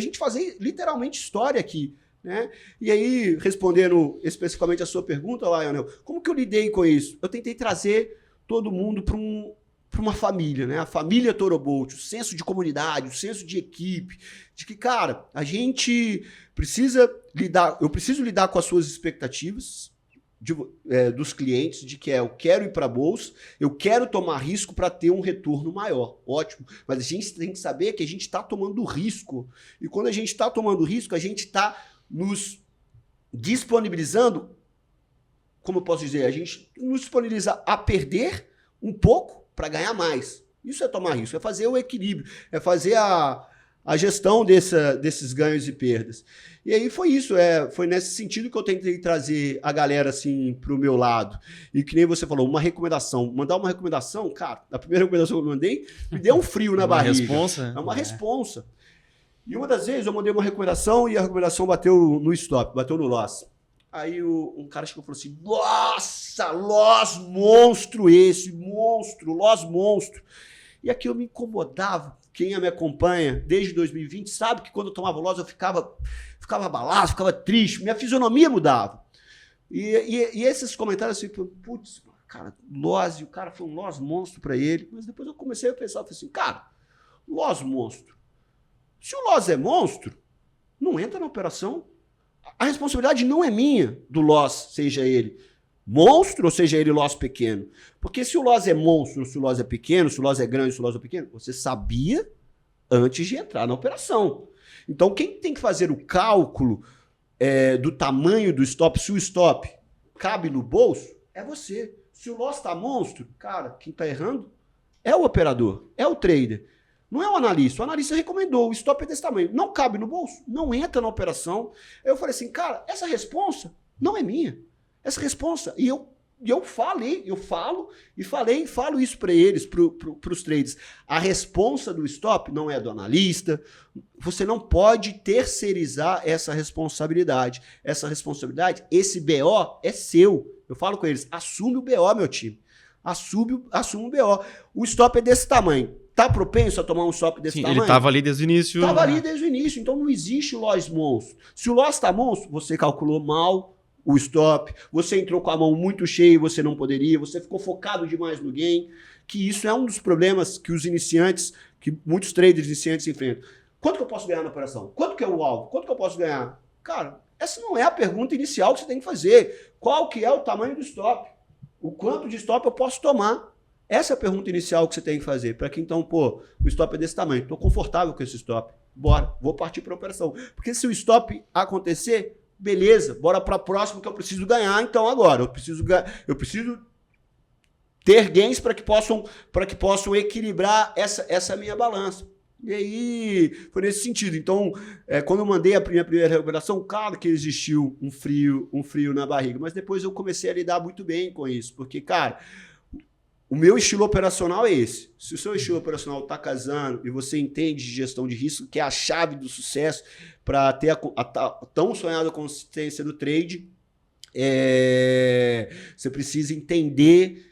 literalmente história aqui, né? E aí, respondendo especificamente a sua pergunta, Lionel, como que eu lidei com isso? Eu tentei trazer todo mundo para uma família, né? A família Toro Bolt, o senso de comunidade, o senso de equipe, de que, cara, a gente precisa lidar, eu preciso lidar com as suas expectativas, dos clientes, de que eu quero ir para a bolsa, eu quero tomar risco para ter um retorno maior. Ótimo. Mas a gente tem que saber que a gente está tomando risco. E quando a gente está tomando risco, a gente está nos disponibilizando como eu posso dizer, a gente nos disponibiliza a perder um pouco para ganhar mais. Isso é tomar risco, é fazer o equilíbrio, é fazer a gestão desses ganhos e perdas. E aí foi isso, foi nesse sentido que eu tentei trazer a galera assim para o meu lado. E que nem você falou, uma recomendação, mandar uma recomendação, cara, a primeira recomendação que eu mandei, me deu um frio na barriga. Responsa? É uma responsa. E uma das vezes eu mandei uma recomendação e a recomendação bateu no stop, bateu no loss. Aí um cara chegou e falou assim, nossa, loss monstro loss monstro. E aquilo me incomodava. Quem me acompanha desde 2020 sabe que quando eu tomava loss eu ficava abalado, ficava triste, minha fisionomia mudava. E esses comentários assim, putz, cara, loss, e o cara foi um loss monstro para ele. Mas depois eu comecei a pensar, falei assim, cara, loss monstro. Se o loss é monstro, não entra na operação. A responsabilidade não é minha do loss, seja ele monstro ou seja ele loss pequeno. Porque se o loss é monstro, se o loss é pequeno, se o loss é grande, se o loss é pequeno, você sabia antes de entrar na operação. Então, quem tem que fazer o cálculo do tamanho do stop, se o stop cabe no bolso, é você. Se o loss está monstro, cara, quem está errando é o operador, é o trader. Não é o analista. O analista recomendou, o stop é desse tamanho. Não cabe no bolso, não entra na operação. Eu falei assim, cara, essa responsa não é minha. Essa responsa. E eu falo isso para eles, para os traders. A responsa do stop não é do analista. Você não pode terceirizar essa responsabilidade. Essa responsabilidade, esse BO é seu. Eu falo com eles, assume o BO, meu time. Assume o BO. O stop é desse tamanho. Tá propenso a tomar um stop desse tamanho? Ele estava ali desde o início. Estava ali desde o início, então não existe loss monstro. Se o loss está monstro, você calculou mal o stop, você entrou com a mão muito cheia e você não poderia, você ficou focado demais no gain, que isso é um dos problemas que os iniciantes, que muitos traders iniciantes enfrentam. Quanto que eu posso ganhar na operação? Quanto que é o alvo? Quanto que eu posso ganhar? Cara, essa não é a pergunta inicial que você tem que fazer. Qual que é o tamanho do stop? O quanto de stop eu posso tomar? Essa é a pergunta inicial que você tem que fazer. Para que então, o stop é desse tamanho. Estou confortável com esse stop. Bora, vou partir para a operação. Porque se o stop acontecer, beleza, bora para a próxima que eu preciso ganhar. Então agora, eu preciso ter gains para que possam equilibrar essa minha balança. E aí, foi nesse sentido. Então, quando eu mandei a minha primeira recomendação, claro que existiu um frio na barriga. Mas depois eu comecei a lidar muito bem com isso. Porque, cara, o meu estilo operacional é esse. Se o seu estilo operacional está casando e você entende de gestão de risco, que é a chave do sucesso para ter a tão sonhada consistência do trade, você precisa entender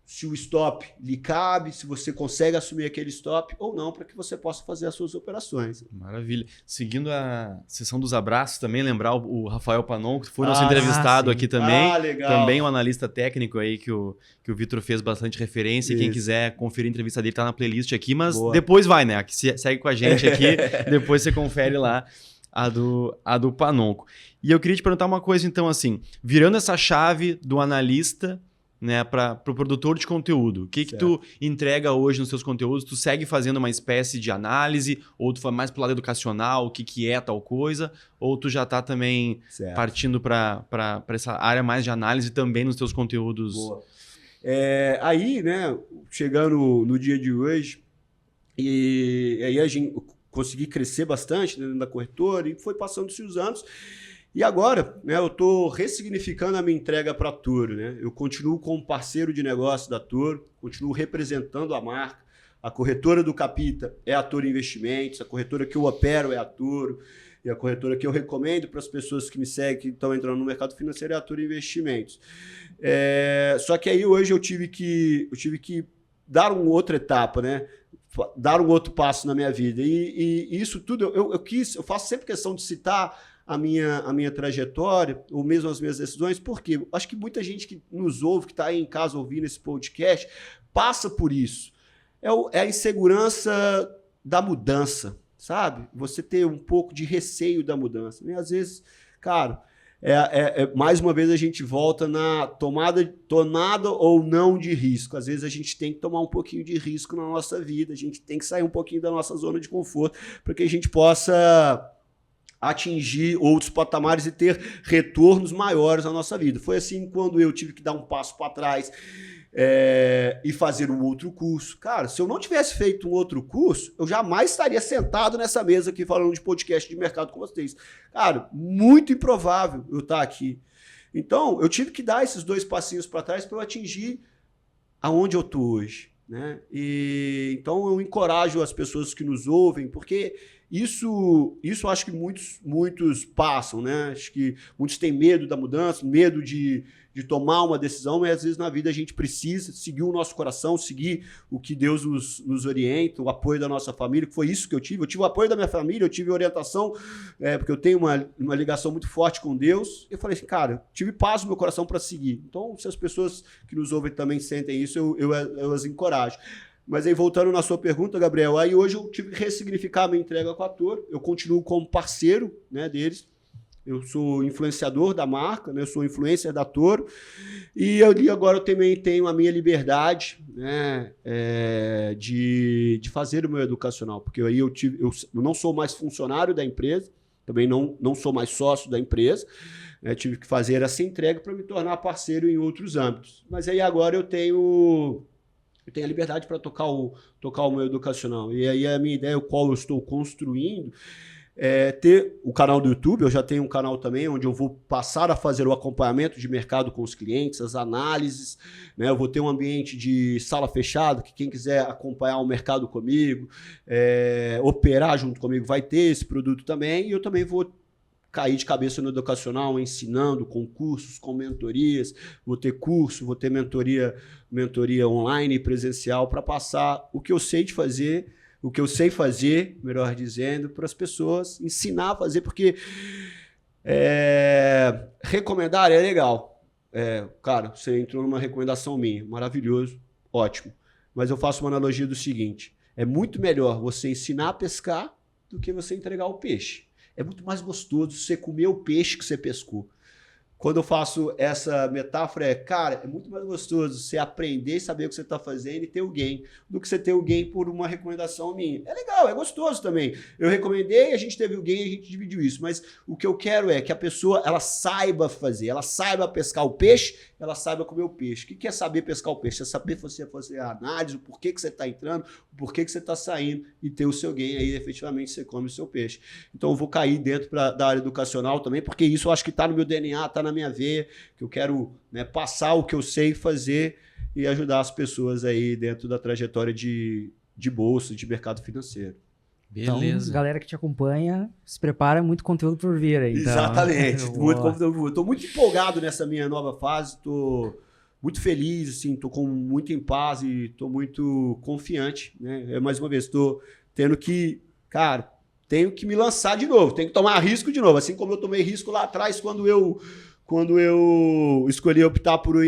se o stop lhe cabe, se você consegue assumir aquele stop ou não, para que você possa fazer as suas operações. Maravilha. Seguindo a sessão dos abraços, também lembrar o Rafael Panon, que foi nosso entrevistado aqui também. Legal. Também um analista técnico aí que o Vitor fez bastante referência. Isso. Quem quiser conferir a entrevista dele, tá na playlist aqui, mas depois vai, né? Segue com a gente aqui, depois você confere lá a do Panonco. E eu queria te perguntar uma coisa, então, assim, virando essa chave do analista, né, para o produtor de conteúdo. O que tu entrega hoje nos seus conteúdos? Tu segue fazendo uma espécie de análise? Ou tu vai mais pro lado educacional? O que é tal coisa? Ou tu já tá também partindo para essa área mais de análise também nos teus conteúdos? Boa. Aí, né, chegando no dia de hoje, e aí a gente consegui crescer bastante dentro da corretora e foi passando-se os anos. E agora, né, eu estou ressignificando a minha entrega para a Toro. Né? Eu continuo como parceiro de negócio da Toro, continuo representando a marca. A corretora do Capita é a Toro Investimentos, a corretora que eu opero é a Toro, e a corretora que eu recomendo para as pessoas que me seguem, que estão entrando no mercado financeiro, é a Toro Investimentos. Só que aí hoje eu tive que dar uma outra etapa, né? Dar um outro passo na minha vida. E isso tudo eu faço sempre questão de citar a minha trajetória, ou mesmo as minhas decisões, porque acho que muita gente que nos ouve, que está aí em casa ouvindo esse podcast, passa por isso. É a insegurança da mudança, sabe? Você ter um pouco de receio da mudança. E às vezes, cara, mais uma vez a gente volta na tomada ou não de risco. Às vezes a gente tem que tomar um pouquinho de risco na nossa vida, a gente tem que sair um pouquinho da nossa zona de conforto para que a gente possa atingir outros patamares e ter retornos maiores na nossa vida. Foi assim quando eu tive que dar um passo para trás e fazer um outro curso. Cara, se eu não tivesse feito um outro curso, eu jamais estaria sentado nessa mesa aqui falando de podcast de mercado com vocês. Cara, muito improvável eu estar aqui. Então, eu tive que dar esses 2 passinhos para trás para eu atingir aonde eu estou hoje, né? Então, eu encorajo as pessoas que nos ouvem, porque isso acho que muitos passam, né? Acho que muitos têm medo da mudança, medo de tomar uma decisão, mas às vezes na vida a gente precisa seguir o nosso coração, seguir o que Deus nos orienta, o apoio da nossa família, que foi isso que eu tive. Eu tive o apoio da minha família, eu tive orientação, porque eu tenho uma ligação muito forte com Deus. Eu falei assim, cara, tive paz no meu coração para seguir. Então, se as pessoas que nos ouvem também sentem isso, eu as encorajo. Mas aí, voltando na sua pergunta, Gabriel, aí hoje eu tive que ressignificar a minha entrega com a Toro. Eu continuo como parceiro, né, deles. Eu sou influenciador da marca, né, eu sou influencer da Toro. E agora eu também tenho a minha liberdade, né, de fazer o meu educacional. Porque aí eu não sou mais funcionário da empresa, também não sou mais sócio da empresa. Tive que fazer essa entrega para me tornar parceiro em outros âmbitos. Mas aí agora eu tenho a liberdade para tocar o meu educacional. E aí a minha ideia, o qual eu estou construindo, é ter o canal do YouTube. Eu já tenho um canal também, onde eu vou passar a fazer o acompanhamento de mercado com os clientes, as análises, né? Eu vou ter um ambiente de sala fechada, que quem quiser acompanhar o mercado comigo, operar junto comigo, vai ter esse produto também. E eu também vou cair de cabeça no educacional, ensinando com cursos, com mentorias. Vou ter curso, vou ter mentoria online e presencial para passar o que eu sei fazer, melhor dizendo, para as pessoas, ensinar a fazer, porque recomendar é legal. Cara, você entrou numa recomendação minha, maravilhoso, ótimo. Mas eu faço uma analogia do seguinte: é muito melhor você ensinar a pescar do que você entregar o peixe. É muito mais gostoso você comer o peixe que você pescou. Quando eu faço essa metáfora, cara, é muito mais gostoso você aprender e saber o que você está fazendo e ter o gain, do que você ter o gain por uma recomendação minha. É legal, é gostoso também. Eu recomendei, a gente teve o gain, a gente dividiu isso. Mas o que eu quero é que a pessoa ela saiba fazer, ela saiba pescar o peixe, ela saiba comer o peixe. O que é saber pescar o peixe? É saber você fazer a análise, o porquê que você está entrando, o porquê que você está saindo e ter o seu gain, aí efetivamente você come o seu peixe. Então eu vou cair dentro da área educacional também, porque isso eu acho que está no meu DNA, está na minha veia, que eu quero, né, passar o que eu sei fazer e ajudar as pessoas aí dentro da trajetória de bolsa, de mercado financeiro. Beleza. Então, galera que te acompanha, se prepara, muito conteúdo por vir aí. Então. Exatamente. Muito conteúdo. Estou muito empolgado nessa minha nova fase, estou muito feliz, assim, estou muito em paz e estou muito confiante, né? Mais uma vez, estou tendo que, cara, tenho que me lançar de novo, tenho que tomar risco de novo, assim como eu tomei risco lá atrás quando eu escolhi optar por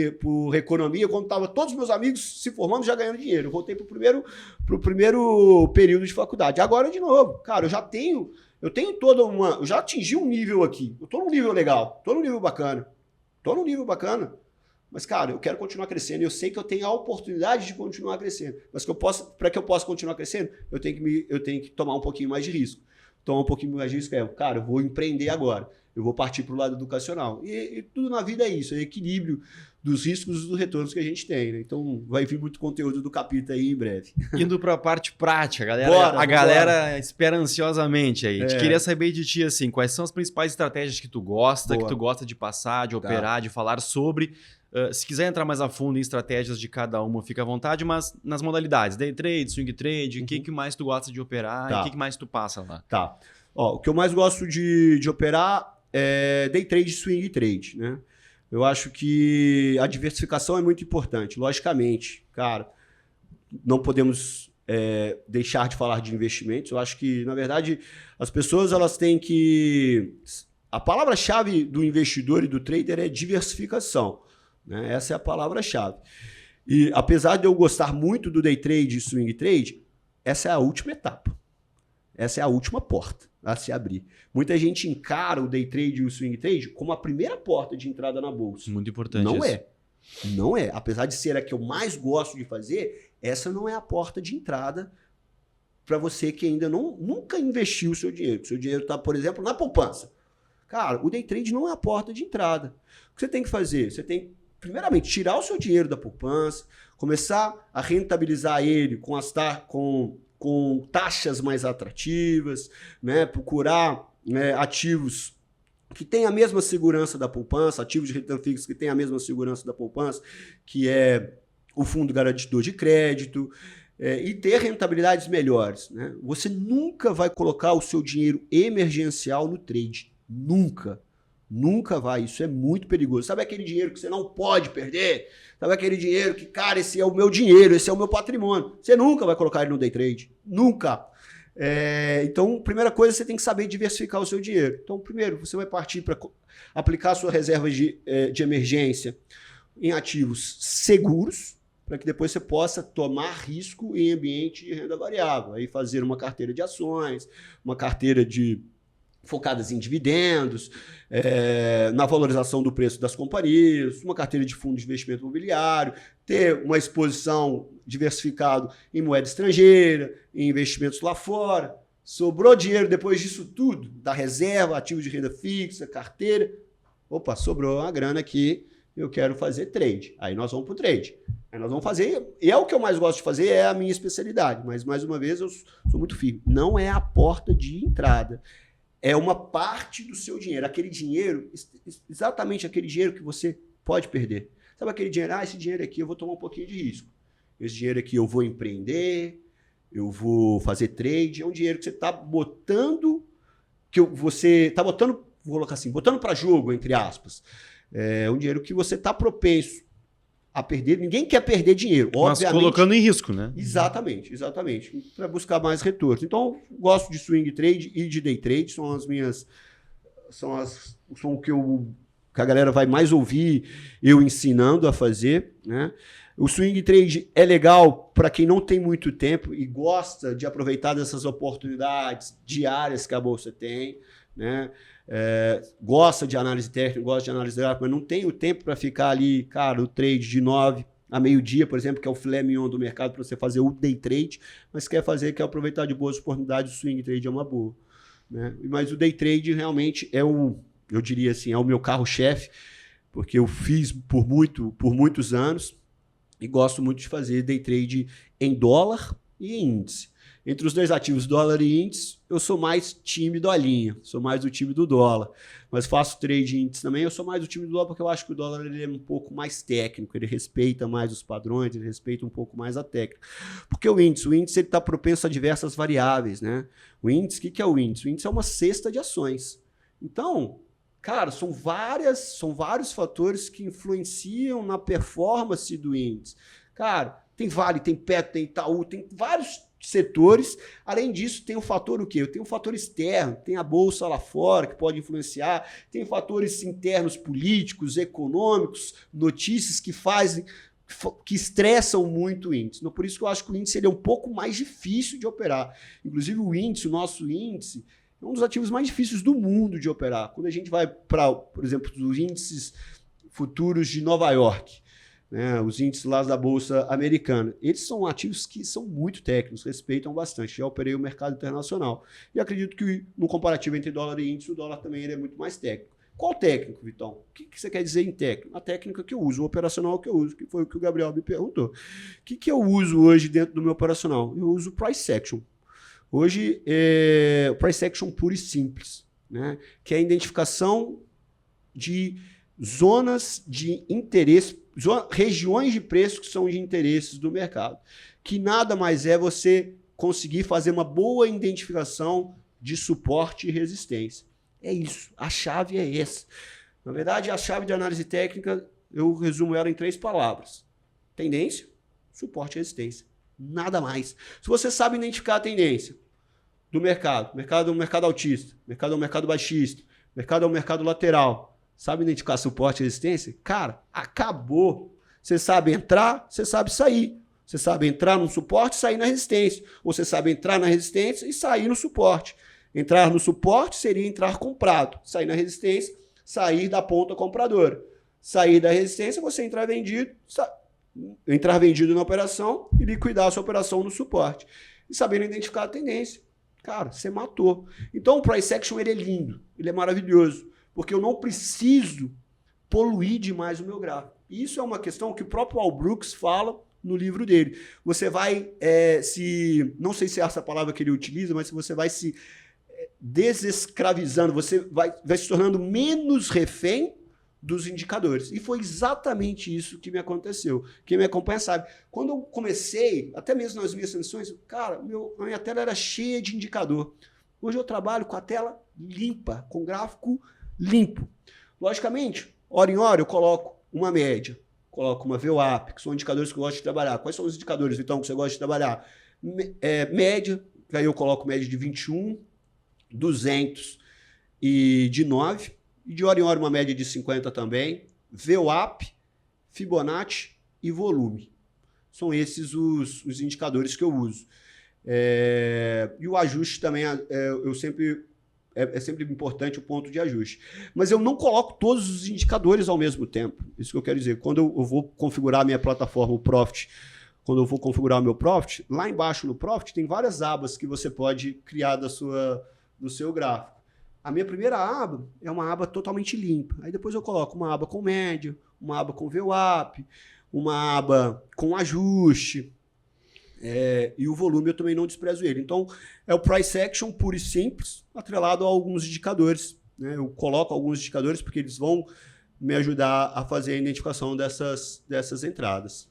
economia, quando estava todos os meus amigos se formando, já ganhando dinheiro. Eu voltei para o primeiro período de faculdade. Agora, de novo, cara, eu já atingi um nível aqui. Eu estou num nível legal, estou num nível bacana. Mas, cara, eu quero continuar crescendo e eu sei que eu tenho a oportunidade de continuar crescendo. Mas para que eu possa continuar crescendo, eu tenho que tomar um pouquinho mais de risco. Tomar um pouquinho mais de risco cara, eu vou empreender agora. Eu vou partir para o lado educacional. E tudo na vida é isso, é equilíbrio dos riscos e dos retornos que a gente tem, né? Então vai vir muito conteúdo do capítulo aí em breve. Indo para a parte prática, galera. Galera espera ansiosamente aí. Queria saber de ti, assim, quais são as principais estratégias que tu gosta, de passar, de operar, de falar sobre. Se quiser entrar mais a fundo em estratégias de cada uma, fica à vontade, mas nas modalidades, day trade, swing trade, o que mais tu gosta de operar e o que mais tu passa lá? Tá. Ó, o que eu mais gosto de operar é day trade e swing trade, né? Eu acho que a diversificação é muito importante. Logicamente, cara, não podemos deixar de falar de investimentos. Eu acho que, na verdade, as pessoas elas têm que... A palavra-chave do investidor e do trader é diversificação, né? Essa é a palavra-chave. E apesar de eu gostar muito do day trade e swing trade, essa é a última etapa. Essa é a última porta a se abrir. Muita gente encara o day trade e o swing trade como a primeira porta de entrada na bolsa. Muito importante não isso. Não é. Apesar de ser a que eu mais gosto de fazer, essa não é a porta de entrada para você que ainda nunca investiu o seu dinheiro. O seu dinheiro está, por exemplo, na poupança. Cara, o day trade não é a porta de entrada. O que você tem que fazer? Você tem, primeiramente, tirar o seu dinheiro da poupança, começar a rentabilizar ele com taxas mais atrativas, né? Procurar ativos que têm a mesma segurança da poupança, ativos de renda fixa que têm a mesma segurança da poupança, que é o fundo garantidor de crédito, e ter rentabilidades melhores, né? Você nunca vai colocar o seu dinheiro emergencial no trade. Nunca. Nunca vai. Isso é muito perigoso. Sabe aquele dinheiro que você não pode perder? Sabe aquele dinheiro que, cara, esse é o meu dinheiro, esse é o meu patrimônio. Você nunca vai colocar ele no day trade. Nunca. Então, primeira coisa, você tem que saber diversificar o seu dinheiro. Então, primeiro, você vai partir para aplicar a sua reserva de emergência em ativos seguros, para que depois você possa tomar risco em ambiente de renda variável. Aí fazer uma carteira de ações, uma carteira focadas em dividendos, na valorização do preço das companhias, uma carteira de fundo de investimento imobiliário, ter uma exposição diversificada em moeda estrangeira, em investimentos lá fora. Sobrou dinheiro depois disso tudo, da reserva, ativo de renda fixa, carteira. Opa, sobrou uma grana aqui, eu quero fazer trade. Aí nós vamos para o trade. Aí nós vamos fazer, e é o que eu mais gosto de fazer, é a minha especialidade. Mas, mais uma vez, eu sou muito firme. Não é a porta de entrada. É uma parte do seu dinheiro. Aquele dinheiro, exatamente aquele dinheiro que você pode perder. Sabe aquele dinheiro? Esse dinheiro aqui eu vou tomar um pouquinho de risco. Esse dinheiro aqui eu vou empreender, eu vou fazer trade. É um dinheiro que você está botando, vou colocar assim, botando para jogo, entre aspas. É um dinheiro que você está propenso a perder. Ninguém quer perder dinheiro, obviamente. Mas colocando em risco, né? Exatamente. Para buscar mais retorno. Então, gosto de swing trade e de day trade. São as minhas... São o que a galera vai mais ouvir eu ensinando a fazer, né? O swing trade é legal para quem não tem muito tempo e gosta de aproveitar dessas oportunidades diárias que a bolsa tem, né? Gosta de análise técnica, gosta de análise gráfica, mas não tem o tempo para ficar ali, cara, o trade de 9 a meio-dia, por exemplo, que é o filé mignon do mercado para você fazer o day trade, mas quer aproveitar de boas oportunidades, o swing trade é uma boa, né? Mas o day trade realmente eu diria assim, é o meu carro-chefe, porque eu fiz por muitos anos e gosto muito de fazer day trade em dólar e em índice. Entre os dois ativos, dólar e índice, eu sou mais time dolinha, sou mais do time do dólar. Mas faço trade em índice também, eu sou mais do time do dólar porque eu acho que o dólar ele é um pouco mais técnico, ele respeita mais os padrões, ele respeita um pouco mais a técnica. Porque o índice está propenso a diversas variáveis, né? O índice, o que é o índice? O índice é uma cesta de ações. Então, cara, são vários fatores que influenciam na performance do índice. Cara, tem Vale, tem Petro, tem Itaú, tem vários setores. Além disso, tem o fator o quê? Tem um fator externo, tem a bolsa lá fora que pode influenciar, tem fatores internos políticos, econômicos, notícias que estressam muito o índice. Por isso que eu acho que o índice ele é um pouco mais difícil de operar. Inclusive o nosso índice, é um dos ativos mais difíceis do mundo de operar. Quando a gente vai para, por exemplo, os índices futuros de Nova York, né, os índices lá da Bolsa Americana, eles são ativos que são muito técnicos, respeitam bastante. Já operei o mercado internacional. E acredito que no comparativo entre dólar e índice, o dólar também ele é muito mais técnico. Qual técnico, Vitão? O que você quer dizer em técnico? A técnica que eu uso, o operacional que eu uso, que foi o que o Gabriel me perguntou. O que eu uso hoje dentro do meu operacional? Eu uso price action. Hoje, o price action puro e simples, né? Que é a identificação de zonas de interesse, regiões de preço que são de interesses do mercado. Que nada mais é você conseguir fazer uma boa identificação de suporte e resistência. É isso. A chave é essa. Na verdade, a chave de análise técnica, eu resumo ela em 3 palavras. Tendência, suporte e resistência. Nada mais. Se você sabe identificar a tendência do mercado, mercado é um mercado altista, mercado é um mercado baixista, mercado é um mercado lateral, sabe identificar suporte e resistência? Cara, acabou. Você sabe entrar, você sabe sair. Você sabe entrar no suporte e sair na resistência. Ou você sabe entrar na resistência e sair no suporte. Entrar no suporte seria entrar comprado. Sair na resistência, sair da ponta compradora. Sair da resistência, você entrar vendido na operação e liquidar a sua operação no suporte. e sabendo identificar a tendência. Cara, você matou. Então o price action ele é lindo, ele é maravilhoso, porque eu não preciso poluir demais o meu gráfico. E isso é uma questão que o próprio Al Brooks fala no livro dele. Você vai não sei se é essa palavra que ele utiliza, mas você vai se desescravizando, você vai se tornando menos refém dos indicadores. E foi exatamente isso que me aconteceu. Quem me acompanha sabe. Quando eu comecei, até mesmo nas minhas sessões, cara, a minha tela era cheia de indicador. Hoje eu trabalho com a tela limpa, com gráfico limpo. Logicamente, hora em hora eu coloco uma média, coloco uma VWAP, que são indicadores que eu gosto de trabalhar. Quais são os indicadores, então, que você gosta de trabalhar? Média, aí eu coloco média de 21, 200 e de 9, e de hora em hora uma média de 50 também, VWAP, Fibonacci e volume. São esses os indicadores que eu uso. E o ajuste também, é sempre importante o ponto de ajuste. Mas eu não coloco todos os indicadores ao mesmo tempo. Isso que eu quero dizer. Quando eu vou configurar a minha plataforma, o Profit, quando eu vou configurar o meu Profit, lá embaixo no Profit tem várias abas que você pode criar do seu gráfico. A minha primeira aba é uma aba totalmente limpa. Aí depois eu coloco uma aba com média, uma aba com VWAP, uma aba com ajuste. E o volume eu também não desprezo ele. Então, é o price action puro e simples, atrelado a alguns indicadores. Né? Eu coloco alguns indicadores porque eles vão me ajudar a fazer a identificação dessas entradas.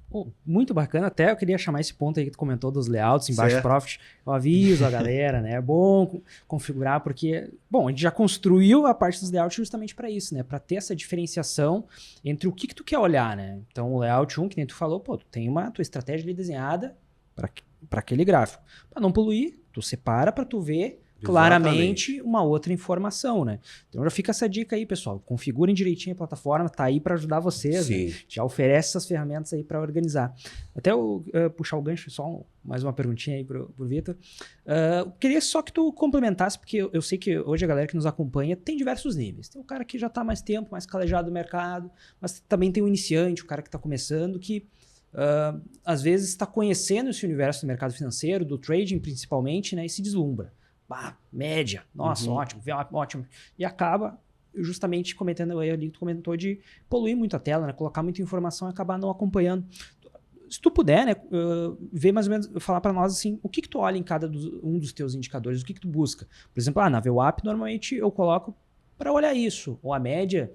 Pô, muito bacana, até eu queria chamar esse ponto aí que tu comentou dos layouts embaixo do Profit. Eu aviso a galera, né? É bom configurar porque, bom, a gente já construiu a parte dos layouts justamente para isso, né? Para ter essa diferenciação entre o que tu quer olhar, né? Então, o layout 1, que nem tu falou, pô, tu tem tua estratégia ali desenhada para aquele gráfico. Para não poluir, tu separa para tu ver claramente uma outra informação, né? Então já fica essa dica aí, pessoal. Configurem direitinho a plataforma, tá aí para ajudar vocês. Né? Já oferece essas ferramentas aí para organizar. Até eu puxar o gancho, só mais uma perguntinha aí pro Vitor. Queria só que tu complementasse, porque eu sei que hoje a galera que nos acompanha tem diversos níveis. Tem o cara que já tá há mais tempo, mais calejado do mercado, mas também tem o iniciante, o cara que tá começando, que às vezes está conhecendo esse universo do mercado financeiro, do trading principalmente, né? E se deslumbra. Média, nossa, ótimo, ótimo. E acaba justamente cometendo o erro ali que tu comentou de poluir muito a tela, né? Colocar muita informação e acabar não acompanhando. Se tu puder, né, ver mais ou menos, falar para nós assim, o que tu olha em cada um dos teus indicadores, o que tu busca. Por exemplo, na VWAP, normalmente eu coloco para olhar isso, ou a média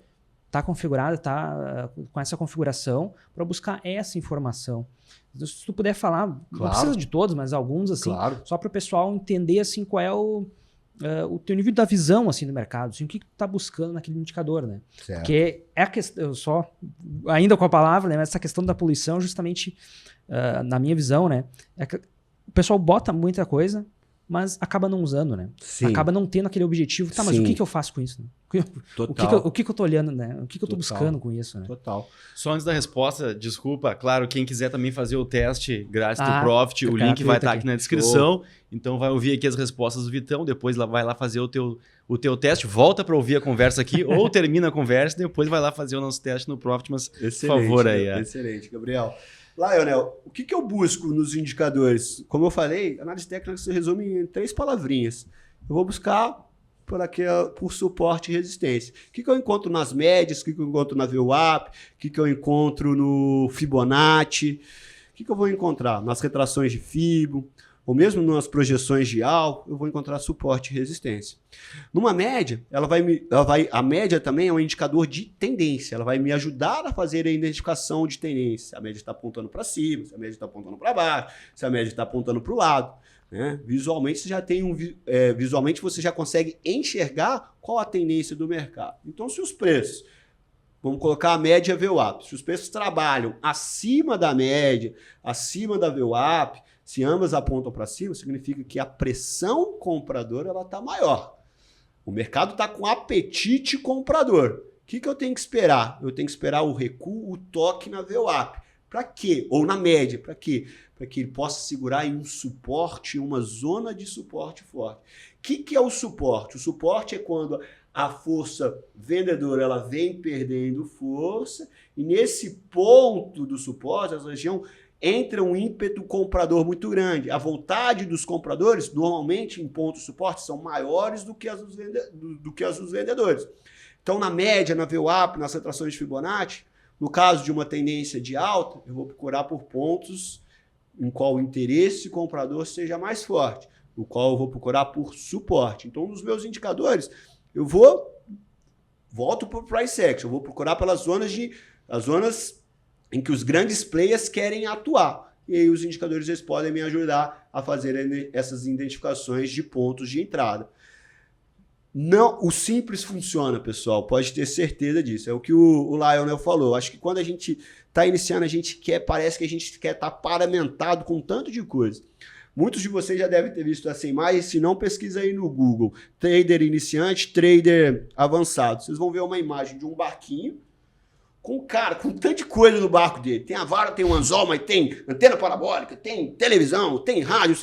está configurada, está com essa configuração para buscar essa informação. Então, se tu puder falar, não precisa de todos, mas alguns assim, só para o pessoal entender assim qual é o teu nível da visão assim do mercado, assim, o que tu está buscando naquele indicador, né? Certo. Porque é a questão, só ainda com a palavra, né, mas essa questão da poluição, justamente na minha visão, né, é que o pessoal bota muita coisa, mas acaba não usando, né? Sim. Acaba não tendo aquele objetivo. Tá, mas o que eu faço com isso? Né? O que eu tô olhando, né? O que eu tô buscando com isso, né? Total. Só antes da resposta, desculpa, claro, quem quiser também fazer o teste grátis do Profit, o link vai estar aqui na descrição. Então vai ouvir aqui as respostas do Vitão, depois vai lá fazer o teu teste, volta para ouvir a conversa aqui, ou termina a conversa e depois vai lá fazer o nosso teste no Profit, mas excelente, por favor aí. Excelente, Gabriel. Lionel, o que eu busco nos indicadores? Como eu falei, análise técnica se resume em 3 palavrinhas. Eu vou buscar por suporte e resistência. O que eu encontro nas médias, o que eu encontro na VWAP, o que eu encontro no Fibonacci, o que eu vou encontrar nas retrações de Fibo, ou mesmo nas projeções de alvo, eu vou encontrar suporte e resistência. Numa média, a média também é um indicador de tendência, ela vai me ajudar a fazer a identificação de tendência. Se a média está apontando para cima, se a média está apontando para baixo, se a média está apontando para o lado. Né? Visualmente, visualmente você já consegue enxergar qual a tendência do mercado. Então, se os preços, vamos colocar a média VWAP, se os preços trabalham acima da média, acima da VWAP, se ambas apontam para cima, significa que a pressão compradora está maior. O mercado está com apetite comprador. O que eu tenho que esperar? Eu tenho que esperar o recuo, o toque na VWAP. Para quê? Ou na média. Para quê? Para que ele possa segurar em um suporte, uma zona de suporte forte. O que é o suporte? O suporte é quando a força vendedora ela vem perdendo força e nesse ponto do suporte, essa região entra um ímpeto comprador muito grande. A vontade dos compradores, normalmente, em pontos de suporte, são maiores do que as dos vendedores. Então, na média, na VWAP, nas retrações de Fibonacci, no caso de uma tendência de alta, eu vou procurar por pontos em qual o interesse comprador seja mais forte, no qual eu vou procurar por suporte. Então, nos meus indicadores, eu volto para o price action, eu vou procurar pelas zonas em que os grandes players querem atuar. E aí os indicadores eles podem me ajudar a fazer essas identificações de pontos de entrada. Não, o simples funciona, pessoal, pode ter certeza disso. É o que o Lionel falou. Acho que quando a gente está iniciando, parece que a gente quer estar paramentado com tanto de coisa. Muitos de vocês já devem ter visto essa imagem, se não, pesquisa aí no Google. Trader iniciante, trader avançado. Vocês vão ver uma imagem de um barquinho com tanto de coisa no barco dele. Tem a vara, tem o anzol, mas tem antena parabólica, tem televisão, tem rádio,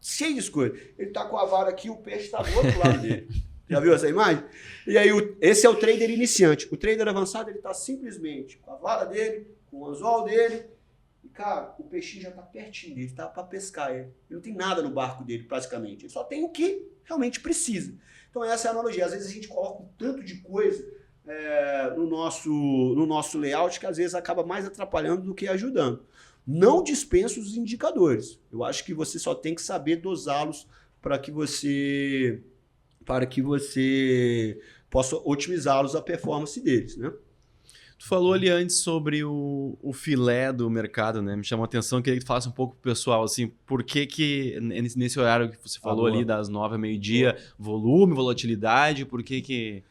cheio de coisas. Ele está com a vara aqui, o peixe está do outro lado dele. Já viu essa imagem? E aí, esse é o trader iniciante. O trader avançado, ele está simplesmente com a vara dele, com o anzol dele. E, cara, o peixinho já está pertinho dele, está para pescar ele. Ele não tem nada no barco dele, praticamente. Ele só tem o que realmente precisa. Então, essa é a analogia. Às vezes a gente coloca um tanto de coisa no nosso layout que às vezes acaba mais atrapalhando do que ajudando. Não dispensa os indicadores. Eu acho que você só tem que saber dosá-los para que você possa otimizá-los a performance deles, né? Tu falou ali antes sobre o filé do mercado, né? Me chamou a atenção, queria que tu falasse um pouco pro pessoal, assim, por que nesse horário que você falou ali, das 9 ao meio-dia, volume, volatilidade, por que...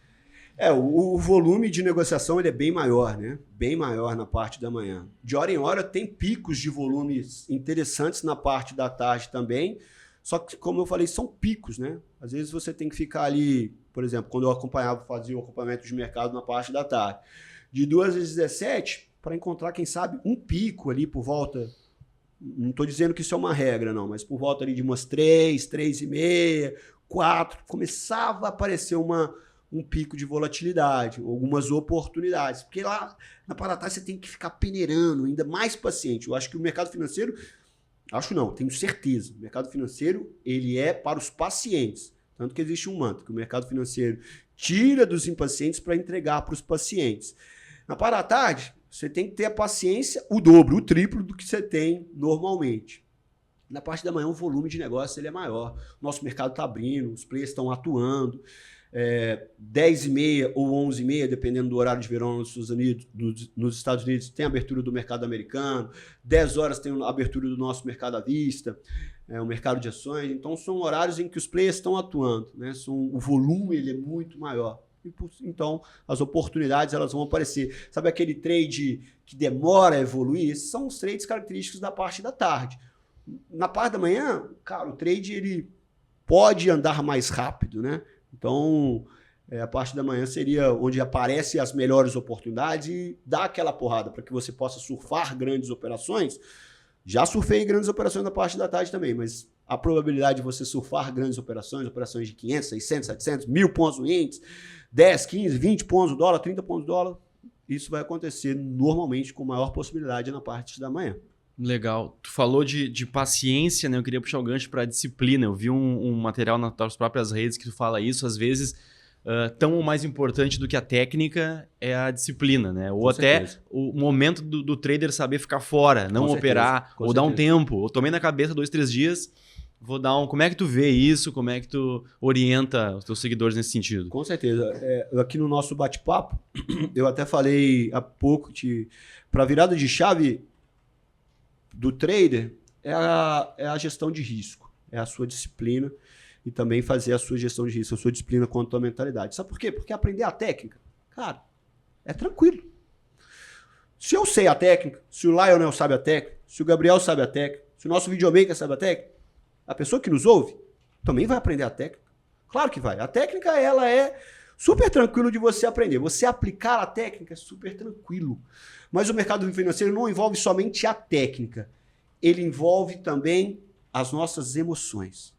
O volume de negociação ele é bem maior, né? Bem maior na parte da manhã. De hora em hora tem picos de volumes interessantes na parte da tarde também, só que, como eu falei, são picos, né? Às vezes você tem que ficar ali, por exemplo, quando eu fazia o acompanhamento de mercado na parte da tarde, de 2 às 17, para encontrar, quem sabe, um pico ali por volta, não estou dizendo que isso é uma regra, não, mas por volta ali de umas 3, 3h30, 4, começava a aparecer um pico de volatilidade, algumas oportunidades, porque lá na Paratá você tem que ficar peneirando, ainda mais paciente. Eu acho que o mercado financeiro, tenho certeza, o mercado financeiro ele é para os pacientes, tanto que existe um mantra, que o mercado financeiro tira dos impacientes para entregar para os pacientes. Na parte da tarde, você tem que ter a paciência, o dobro, o triplo do que você tem normalmente. Na parte da manhã, o volume de negócio ele é maior. Nosso mercado está abrindo, os players estão atuando. 10h30 ou 11h30, dependendo do horário de verão nos Estados Unidos, tem a abertura do mercado americano. 10 horas tem a abertura do nosso mercado à vista, o mercado de ações. Então, são horários em que os players estão atuando, né? O volume ele é muito maior. Então, as oportunidades elas vão aparecer. Sabe aquele trade que demora a evoluir? Esses são os trades característicos da parte da tarde. Na parte da manhã, cara, o trade ele pode andar mais rápido, né? Então, a parte da manhã seria onde aparecem as melhores oportunidades e dá aquela porrada para que você possa surfar grandes operações. Já surfei grandes operações na parte da tarde também, mas a probabilidade de você surfar grandes operações de 500, 600, 700, 1.000 pontos no índice, 10, 15, 20 pontos no dólar, 30 pontos no dólar, isso vai acontecer normalmente com maior possibilidade na parte da manhã. Legal. Tu falou de paciência, né? Eu queria puxar o gancho para disciplina. Eu vi um material nas próprias redes que tu fala isso. Às vezes, tão mais importante do que a técnica é a disciplina, né? Ou até o momento do trader saber ficar fora, não operar, ou dar um tempo. Eu tomei na cabeça 2, 3 dias, vou dar um... Como é que tu vê isso? Como é que tu orienta os teus seguidores nesse sentido? Com certeza. Aqui no nosso bate-papo, eu até falei há pouco para virada de chave do trader é a gestão de risco, é a sua disciplina e também fazer a sua gestão de risco, a sua disciplina quanto à mentalidade. Sabe por quê? Porque aprender a técnica, cara, é tranquilo. Se eu sei a técnica, se o Lionel sabe a técnica, se o Gabriel sabe a técnica, se o nosso videomaker sabe a técnica, a pessoa que nos ouve também vai aprender a técnica. Claro que vai. A técnica ela é super tranquilo de você aprender. Você aplicar a técnica é super tranquilo. Mas o mercado financeiro não envolve somente a técnica. Ele envolve também as nossas emoções.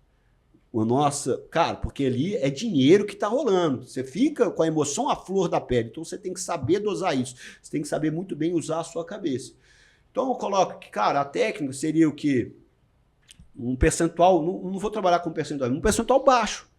Cara, porque ali é dinheiro que está rolando. Você fica com a emoção à flor da pele. Então você tem que saber dosar isso. Você tem que saber muito bem usar a sua cabeça. Então eu coloco que, cara, a técnica seria o quê? Um percentual, não vou trabalhar com percentual, um percentual baixo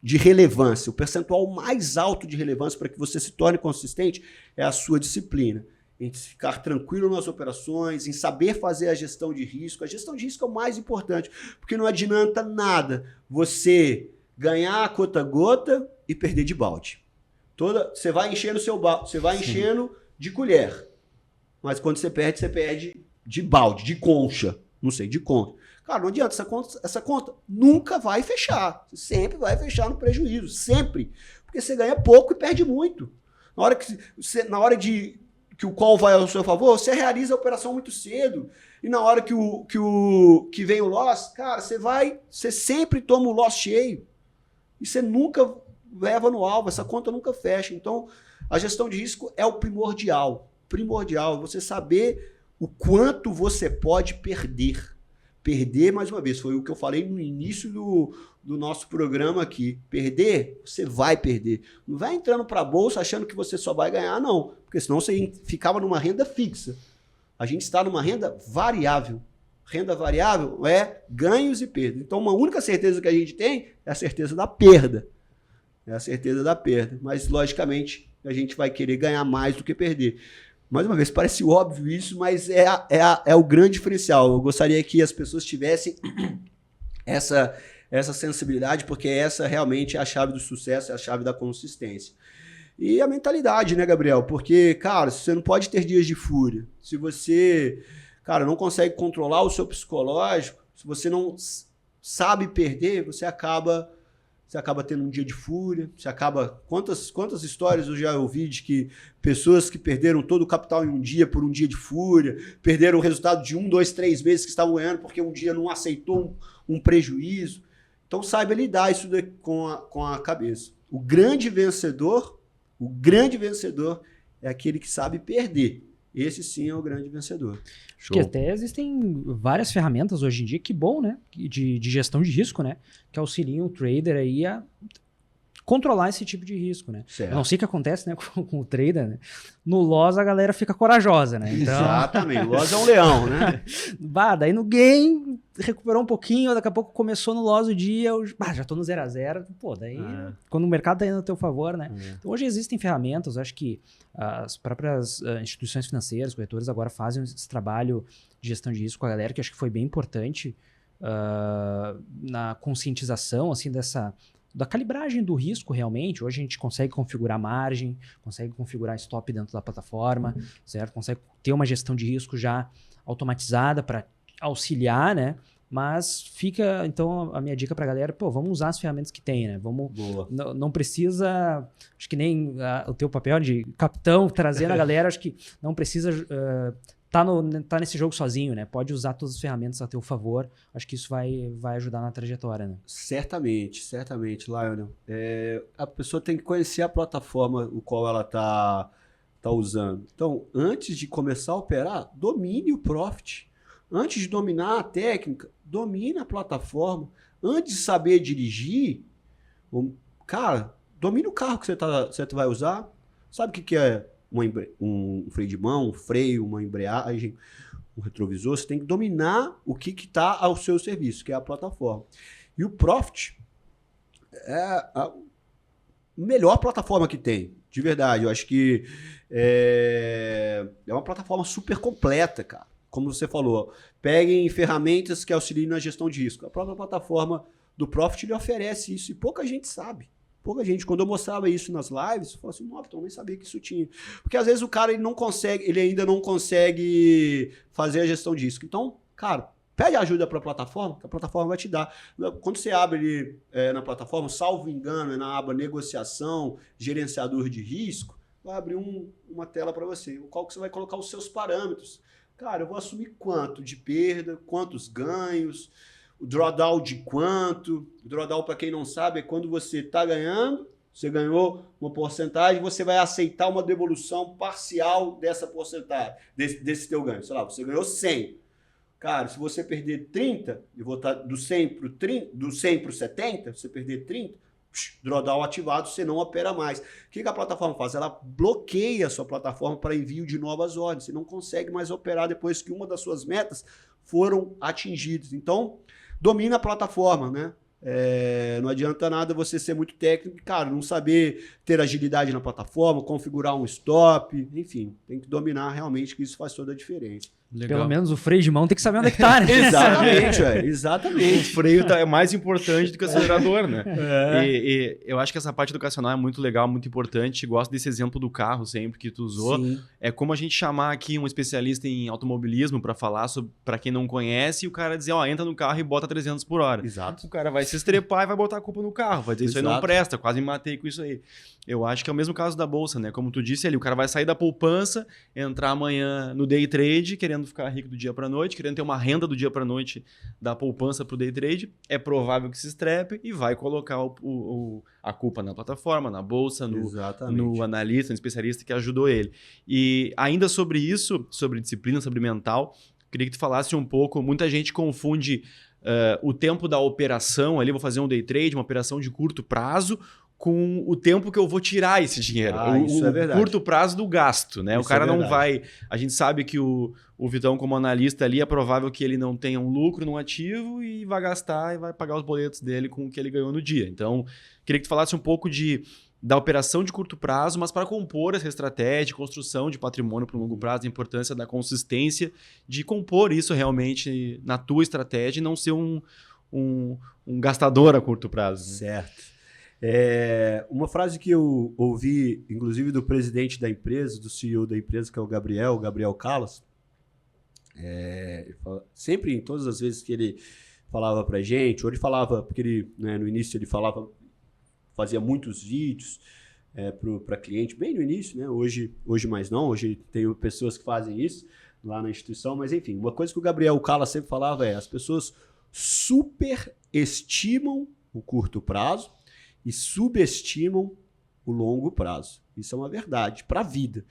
de relevância. O percentual mais alto de relevância para que você se torne consistente é a sua disciplina. Em ficar tranquilo nas operações, em saber fazer a gestão de risco. A gestão de risco é o mais importante, porque não adianta nada você ganhar a gota e perder de balde. Você vai enchendo o seu balde, você vai enchendo de colher. Mas quando você perde de balde, de concha. Não sei, de concha. Cara, não adianta, essa conta nunca vai fechar. Você sempre vai fechar no prejuízo, sempre. Porque você ganha pouco e perde muito. Na hora que o call vai ao seu favor, você realiza a operação muito cedo. E na hora que vem o loss, cara, você sempre toma o loss cheio. E você nunca leva no alvo, essa conta nunca fecha. Então, a gestão de risco é o primordial. Primordial, você saber o quanto você pode perder. Perder, mais uma vez, foi o que eu falei no início do nosso programa aqui. Perder, você vai perder. Não vai entrando para a bolsa achando que você só vai ganhar, não. Porque senão você ficava numa renda fixa. A gente está numa renda variável. Renda variável é ganhos e perdas. Então, uma única certeza que a gente tem é a certeza da perda. É a certeza da perda. Mas, logicamente, a gente vai querer ganhar mais do que perder. Mais uma vez, parece óbvio isso, mas é o grande diferencial. Eu gostaria que as pessoas tivessem essa sensibilidade, porque essa realmente é a chave do sucesso, é a chave da consistência. E a mentalidade, né, Gabriel? Porque, cara, você não pode ter dias de fúria. Se você, cara, não consegue controlar o seu psicológico, se você não sabe perder, você acaba tendo um dia de fúria, você acaba... Quantas histórias eu já ouvi de que pessoas que perderam todo o capital em um dia por um dia de fúria, perderam o resultado de 1, 2, 3 meses que estavam ganhando porque um dia não aceitou um prejuízo. Então saiba lidar isso com a cabeça. O grande vencedor é aquele que sabe perder. Esse sim é o grande vencedor. Show. Que até existem várias ferramentas hoje em dia, que bom, né? De gestão de risco, né? Que auxiliam o trader aí a controlar esse tipo de risco, né? Certo. Eu não sei o que acontece, né, com o trader, né? No loss a galera fica corajosa, né? Então... Exatamente, o loss é um leão, né? Daí no game recuperou um pouquinho, daqui a pouco começou no loss o dia, já tô no 0 a 0, pô, daí quando o mercado tá indo a teu favor, né? Então hoje existem ferramentas, acho que as próprias instituições financeiras, corretores agora fazem esse trabalho de gestão de risco com a galera, que acho que foi bem importante na conscientização, assim, da calibragem do risco realmente. Hoje a gente consegue configurar margem, consegue configurar stop dentro da plataforma, certo? Consegue ter uma gestão de risco já automatizada para auxiliar, né? Mas fica, então, a minha dica para a galera, vamos usar as ferramentas que tem, né? Não precisa, acho que nem o teu papel de capitão trazendo a galera, acho que não precisa... Tá nesse jogo sozinho, né? Pode usar todas as ferramentas a teu favor. Acho que isso vai ajudar na trajetória, né? Certamente, Lionel. A pessoa tem que conhecer a plataforma o qual ela tá usando. Então, antes de começar a operar, domine o Profit. Antes de dominar a técnica, domine a plataforma. Antes de saber dirigir, cara, domine o carro que você vai usar. Sabe o que é um freio de mão, um freio, uma embreagem, um retrovisor? Você tem que dominar o que está ao seu serviço, que é a plataforma. E o Profit é a melhor plataforma que tem, de verdade. Eu acho que é uma plataforma super completa, cara. Como você falou, peguem ferramentas que auxiliem na gestão de risco. A própria plataforma do Profit lhe oferece isso e pouca gente sabe. Pouca gente, quando eu mostrava isso nas lives, eu falava assim, não, eu nem sabia que isso tinha. Porque às vezes o cara ele ainda não consegue fazer a gestão de risco. Então, cara, pede ajuda para a plataforma, que a plataforma vai te dar. Quando você abre na plataforma, salvo engano, na aba negociação, gerenciador de risco, vai abrir uma tela para você, o qual que você vai colocar os seus parâmetros. Cara, eu vou assumir quanto de perda, quantos ganhos, o drawdown de quanto. O drawdown, para quem não sabe, é quando você está ganhando, você ganhou uma porcentagem, você vai aceitar uma devolução parcial dessa porcentagem, desse teu ganho. Sei lá, você ganhou 100. Cara, se você perder 30, e voltar do 100 para o 70, você perder 30, drawdown ativado, você não opera mais. O que a plataforma faz? Ela bloqueia a sua plataforma para envio de novas ordens. Você não consegue mais operar depois que uma das suas metas foram atingidas. Então, domina a plataforma, né? Não adianta nada você ser muito técnico, cara, não saber ter agilidade na plataforma, configurar um stop, enfim, tem que dominar realmente, que isso faz toda a diferença. Legal. Pelo menos o freio de mão tem que saber onde é que tá, né? Exatamente, velho. Exatamente. O freio é mais importante do que o acelerador, né? E eu acho que essa parte educacional é muito legal, muito importante. Gosto desse exemplo do carro sempre que tu usou. Sim. É como a gente chamar aqui um especialista em automobilismo para falar para quem não conhece e o cara dizer, entra no carro e bota 300 por hora. Exato. O cara vai se estrepar e vai botar a culpa no carro. Vai dizer, isso aí não presta, quase me matei com isso aí. Eu acho que é o mesmo caso da bolsa, né? Como tu disse ali, o cara vai sair da poupança, entrar amanhã no day trade, querendo ficar rico do dia para noite, querendo ter uma renda do dia para noite da poupança para o day trade. É provável que se estrepe e vai colocar a culpa na plataforma, na bolsa, no analista, no especialista que ajudou ele. E ainda sobre isso, sobre disciplina, sobre mental, queria que tu falasse um pouco. Muita gente confunde o tempo da operação, ali vou fazer um day trade, uma operação de curto prazo, com o tempo que eu vou tirar esse dinheiro. Isso é verdade. Curto prazo do gasto, né? Isso o cara é não vai... A gente sabe que o Vitão, como analista ali, é provável que ele não tenha um lucro num ativo e vai gastar e vai pagar os boletos dele com o que ele ganhou no dia. Então, queria que tu falasse um pouco da operação de curto prazo, mas para compor essa estratégia de construção de patrimônio para o longo prazo, a importância da consistência de compor isso realmente na tua estratégia e não ser um gastador a curto prazo. Né? Certo. Uma frase que eu ouvi, inclusive do presidente da empresa, do CEO da empresa, que é o Gabriel Callas, sempre, em todas as vezes que ele falava pra gente, ou ele falava, porque ele, né, no início ele fazia muitos vídeos para cliente, bem no início, né? Hoje mais não, hoje tem pessoas que fazem isso lá na instituição, mas enfim, uma coisa que o Gabriel Callas sempre falava as pessoas superestimam o curto prazo e subestimam o longo prazo. Isso é uma verdade para a vida.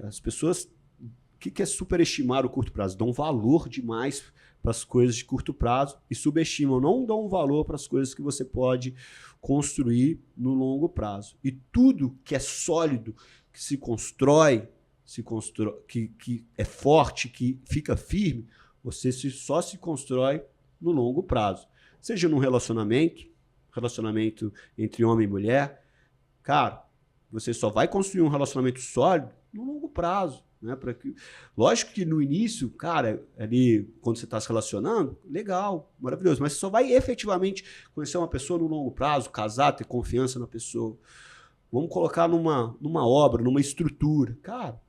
As pessoas... O que é superestimar o curto prazo? Dão valor demais para as coisas de curto prazo e subestimam, não dão valor para as coisas que você pode construir no longo prazo. E tudo que é sólido, que se constrói, que é forte, que fica firme, você só se constrói no longo prazo. Seja num relacionamento entre homem e mulher, cara, você só vai construir um relacionamento sólido no longo prazo. Né? Lógico que no início, cara, ali quando você está se relacionando, legal, maravilhoso, mas você só vai efetivamente conhecer uma pessoa no longo prazo, casar, ter confiança na pessoa. Vamos colocar numa obra, numa estrutura. Cara,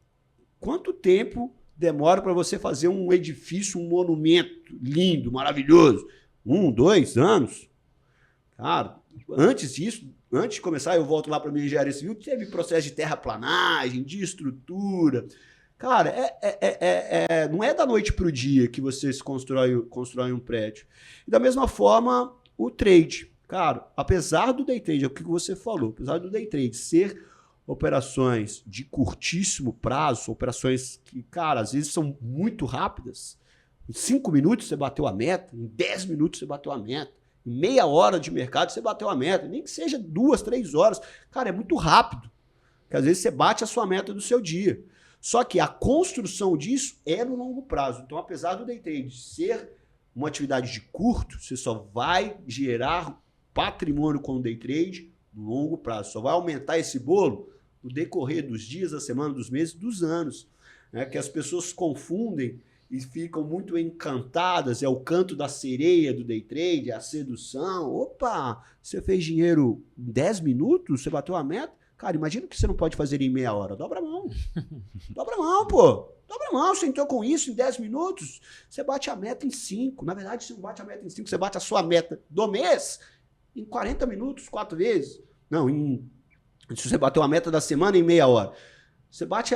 quanto tempo demora para você fazer um edifício, um monumento lindo, maravilhoso? 1, 2 anos? Cara, antes de começar, eu volto lá para a minha engenharia civil, teve processo de terraplanagem, de estrutura. Cara, não é da noite para o dia que você se constrói um prédio. E da mesma forma, o trade. Cara, apesar do day trade, é o que você falou, apesar do day trade ser operações de curtíssimo prazo, operações que, cara, às vezes são muito rápidas. Em 5 minutos você bateu a meta, em 10 minutos você bateu a meta. Em meia hora de mercado você bateu a meta, nem que seja 2, 3 horas. Cara, é muito rápido. Porque às vezes você bate a sua meta do seu dia. Só que a construção disso é no longo prazo. Então, apesar do day trade ser uma atividade de curto, você só vai gerar patrimônio com o day trade no longo prazo. Só vai aumentar esse bolo no decorrer dos dias, da semana, dos meses, dos anos. Né? Que as pessoas confundem e ficam muito encantadas, é o canto da sereia do day trade, é a sedução. Opa, você fez dinheiro em 10 minutos, você bateu a meta? Cara, imagina que você não pode fazer em meia hora. Dobra a mão. Dobra a mão, pô. Dobra a mão, você entrou com isso em 10 minutos, você bate a meta em 5. Na verdade, você não bate a meta em 5, você bate a sua meta do mês em 40 minutos, 4 vezes. Não, se você bateu a meta da semana em meia hora. Você bate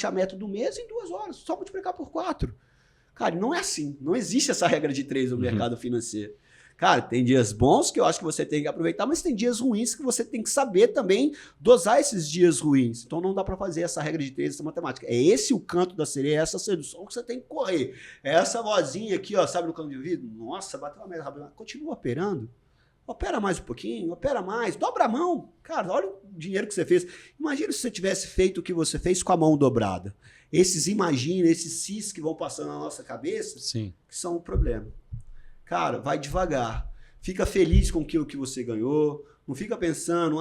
a meta do mês em 2 horas, só multiplicar por 4. Cara, não é assim. Não existe essa regra de 3 no mercado financeiro. Cara, tem dias bons que eu acho que você tem que aproveitar, mas tem dias ruins que você tem que saber também dosar esses dias ruins. Então não dá para fazer essa regra de 3, essa matemática. É esse o canto da sereia, é essa sedução que você tem que correr. É essa vozinha aqui, ó, sabe no canto de ouvido? Nossa, bateu uma meta rápida. Continua operando. Opera mais um pouquinho, opera mais, dobra a mão. Cara, olha o dinheiro que você fez. Imagina se você tivesse feito o que você fez com a mão dobrada. Esses cis que vão passando na nossa cabeça, Sim. que são um problema. Cara, vai devagar. Fica feliz com aquilo que você ganhou. Não fica pensando,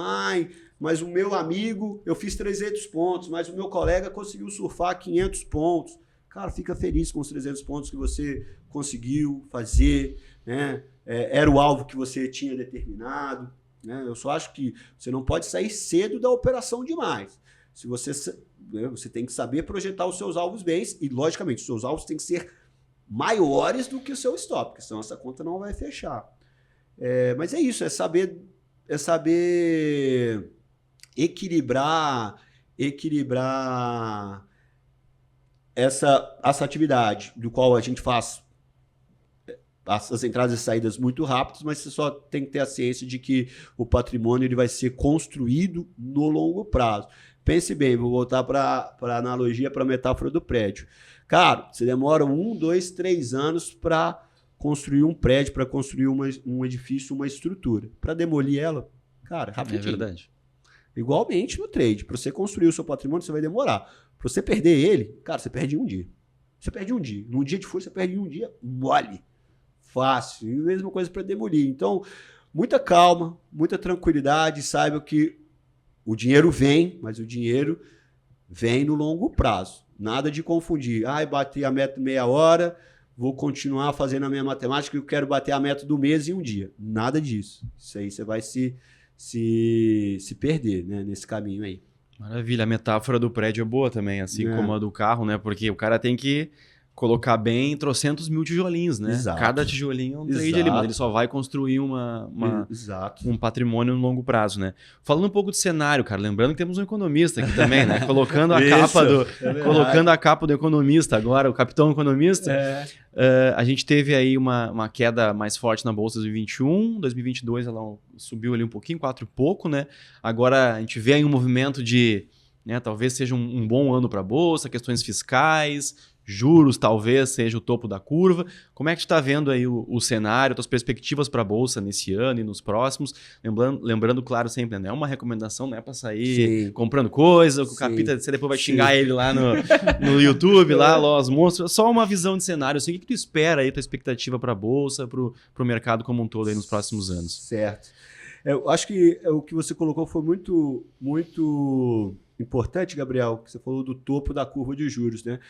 mas o meu amigo, eu fiz 300 pontos, mas o meu colega conseguiu surfar 500 pontos. Cara, fica feliz com os 300 pontos que você conseguiu fazer, né? Era o alvo que você tinha determinado, né? Eu só acho que você não pode sair cedo da operação demais. Se você tem que saber projetar os seus alvos bem e, logicamente, os seus alvos têm que ser maiores do que o seu stop, porque senão essa conta não vai fechar. Mas é isso, é saber equilibrar essa atividade, do qual a gente faz as entradas e saídas muito rápidas, mas você só tem que ter a ciência de que o patrimônio ele vai ser construído no longo prazo. Pense bem, vou voltar para a analogia, para a metáfora do prédio. Cara, você demora 1, 2, 3 anos para construir um prédio, para construir um edifício, uma estrutura. Para demolir ela, cara, rapidinho. É verdade. Igualmente no trade. Para você construir o seu patrimônio, você vai demorar. Para você perder ele, cara, você perde um dia. Você perde um dia. Num dia de força, você perde um dia mole. Fácil. E a mesma coisa para demolir. Então, muita calma, muita tranquilidade. Saiba que o dinheiro vem, mas o dinheiro vem no longo prazo. Nada de confundir. Bati a meta em meia hora, vou continuar fazendo a minha matemática e eu quero bater a meta do mês em um dia. Nada disso. Isso aí você vai se perder, né, nesse caminho aí. Maravilha. A metáfora do prédio é boa também, assim como a do carro, né? Porque o cara tem que colocar bem trocentos mil tijolinhos, né? Exato. Cada tijolinho é um trade ali, mas ele só vai construir um patrimônio no longo prazo, né? Falando um pouco de cenário, cara, lembrando que temos um economista aqui também, né? Colocando a capa do economista agora, o capitão economista. A gente teve aí uma queda mais forte na Bolsa de 2021, 2022 ela subiu ali um pouquinho, 4 e pouco, né? Agora a gente vê aí um movimento de, né, talvez seja um bom ano para a Bolsa, questões fiscais, juros talvez seja o topo da curva. Como é que tu está vendo aí o cenário, tuas perspectivas para a Bolsa nesse ano e nos próximos? Lembrando, claro, sempre, né? É uma recomendação, não é para sair comprando coisa, o Capita, você depois vai xingar ele lá no YouTube, lá, os monstros. Só uma visão de cenário. Assim, o que tu espera aí, tua expectativa para a Bolsa, para o mercado como um todo aí nos próximos anos? Certo. Eu acho que o que você colocou foi muito, muito importante, Gabriel, que você falou do topo da curva de juros, né?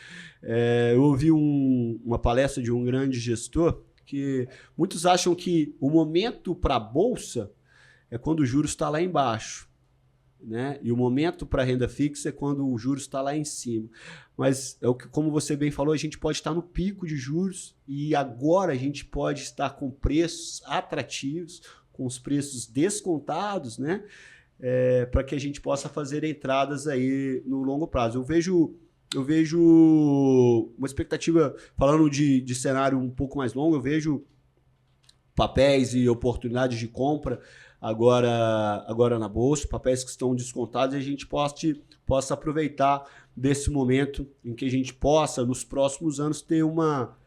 Eu ouvi uma palestra de um grande gestor que muitos acham que o momento para a Bolsa é quando o juros está lá embaixo, né? E o momento para a renda fixa é quando o juros está lá em cima. Mas, como você bem falou, a gente pode estar no pico de juros e agora a gente pode estar com preços atrativos, com os preços descontados, né? Para que a gente possa fazer entradas aí no longo prazo. Eu vejo uma expectativa, falando de cenário um pouco mais longo, eu vejo papéis e oportunidades de compra agora na Bolsa, papéis que estão descontados, e a gente possa aproveitar desse momento em que a gente possa, nos próximos anos, ter uma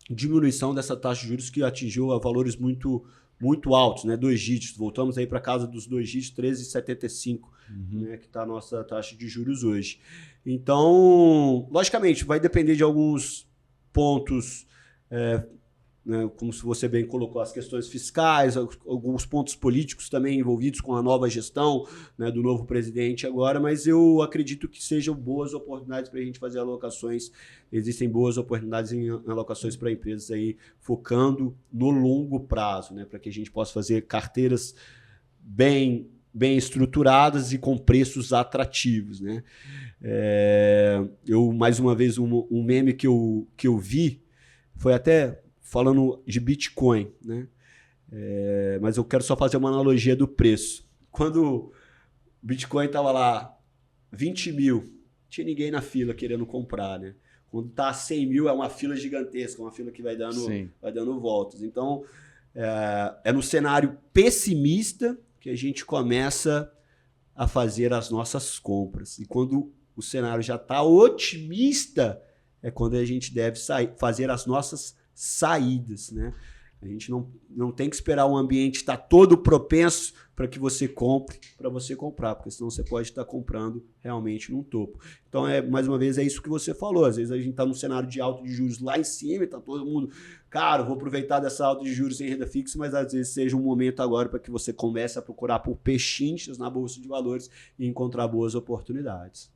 diminuição dessa taxa de juros que atingiu a valores muito altos, né? 2 dígitos. Voltamos aí para casa dos 2 dígitos, 13,75, né? Que está a nossa taxa de juros hoje. Então, logicamente, vai depender de alguns pontos, né? Como você bem colocou, as questões fiscais, alguns pontos políticos também envolvidos com a nova gestão, né, do novo presidente agora, mas eu acredito que sejam boas oportunidades para a gente fazer alocações. Existem boas oportunidades em alocações para empresas aí, focando no longo prazo, né, para que a gente possa fazer carteiras bem estruturadas e com preços atrativos, né? Mais uma vez, um meme que eu vi foi até falando de Bitcoin, né? Mas eu quero só fazer uma analogia do preço. Quando o Bitcoin estava lá 20 mil, tinha ninguém na fila querendo comprar, né? Quando está a 100 mil, é uma fila gigantesca, uma fila que vai dando voltas. Então, é no cenário pessimista que a gente começa a fazer as nossas compras. E quando o cenário já está otimista, é quando a gente deve fazer as nossas saídas, né? A gente não tem que esperar o ambiente estar todo propenso para que você compre, para você comprar, porque senão você pode estar comprando realmente num topo. Então, mais uma vez, é isso que você falou. Às vezes a gente está num cenário de alta de juros lá em cima e está todo mundo, cara, vou aproveitar dessa alta de juros em renda fixa, mas às vezes seja um momento agora para que você comece a procurar por pechinchas na Bolsa de Valores e encontrar boas oportunidades.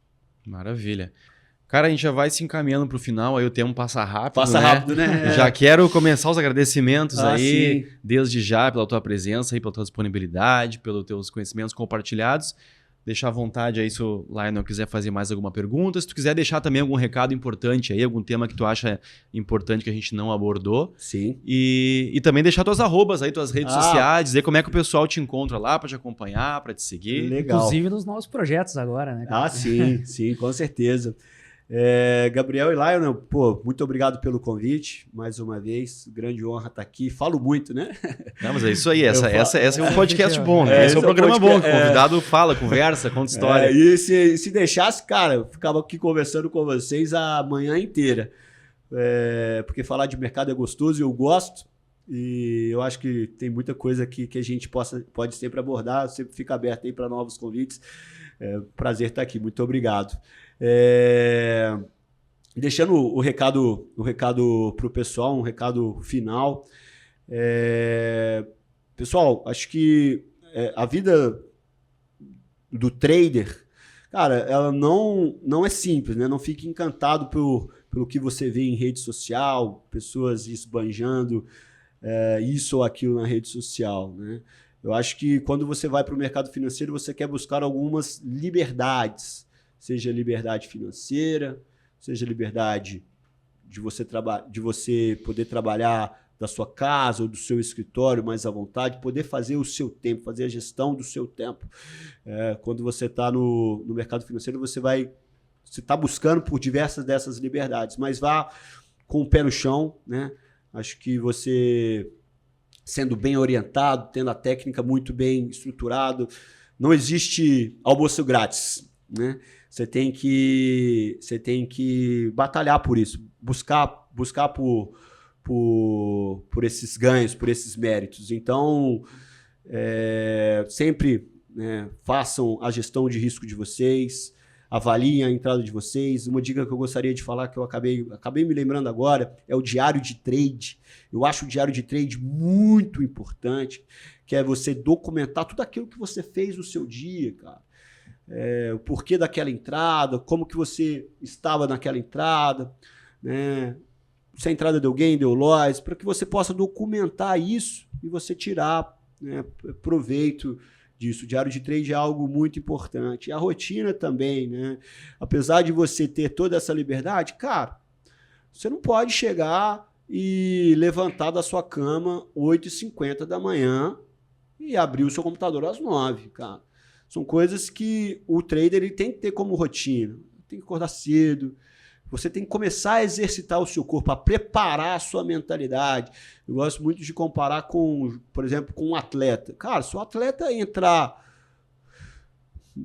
Maravilha. Cara, a gente já vai se encaminhando para o final, aí o tempo passa rápido, Passa rápido, né? Já quero começar os agradecimentos aí, sim. desde já, pela tua presença aí, pela tua disponibilidade, pelos teus conhecimentos compartilhados. Deixar à vontade aí se o Lionel quiser fazer mais alguma pergunta. Se tu quiser deixar também algum recado importante aí, algum tema que tu acha importante que a gente não abordou. Sim. E também deixar tuas arrobas aí, tuas redes sociais, dizer como é que o pessoal te encontra lá para te acompanhar, para te seguir. Legal. Inclusive nos novos projetos agora, né? Sim, com certeza. Gabriel e Lionel, pô, muito obrigado pelo convite, mais uma vez, grande honra estar aqui, falo muito, né? Não, mas é isso aí, esse é um podcast bom, né? Esse é um esse programa bom, que o podcast, convidado fala, conversa, conta história. E se deixasse, cara, eu ficava aqui conversando com vocês a manhã inteira, porque falar de mercado é gostoso e eu gosto, e eu acho que tem muita coisa aqui que a gente pode sempre abordar, sempre fica aberto aí para novos convites. Prazer estar aqui, muito obrigado. Deixando o recado para o pessoal, um recado final. Pessoal, acho que a vida do trader, cara, ela não é simples, né? Não fique encantado pelo que você vê em rede social, pessoas esbanjando isso ou aquilo na rede social, né? Eu acho que quando você vai para o mercado financeiro, você quer buscar algumas liberdades, seja liberdade financeira, seja liberdade de você poder trabalhar da sua casa ou do seu escritório mais à vontade, poder fazer o seu tempo, fazer a gestão do seu tempo. Quando você está no mercado financeiro, você está buscando por diversas dessas liberdades, mas vá com o pé no chão, né? Acho que você, sendo bem orientado, tendo a técnica muito bem estruturada, não existe almoço grátis, né? Você tem que batalhar por isso, buscar por esses ganhos, por esses méritos. Então, sempre, né, façam a gestão de risco de vocês, avaliem a entrada de vocês. Uma dica que eu gostaria de falar, que eu acabei me lembrando agora, é o diário de trade. Eu acho o diário de trade muito importante, que é você documentar tudo aquilo que você fez no seu dia, cara. O porquê daquela entrada, como que você estava naquela entrada, né? Se a entrada deu gain, deu loss, para que você possa documentar isso e você tirar, né, proveito disso. O diário de trade é algo muito importante. E a rotina também, né? Apesar de você ter toda essa liberdade, cara, você não pode chegar e levantar da sua cama 8h50 da manhã e abrir o seu computador às 9h, cara. São coisas que o trader ele tem que ter como rotina. Tem que acordar cedo. Você tem que começar a exercitar o seu corpo, a preparar a sua mentalidade. Eu gosto muito de comparar com, por exemplo, com um atleta. Cara, se o atleta entrar,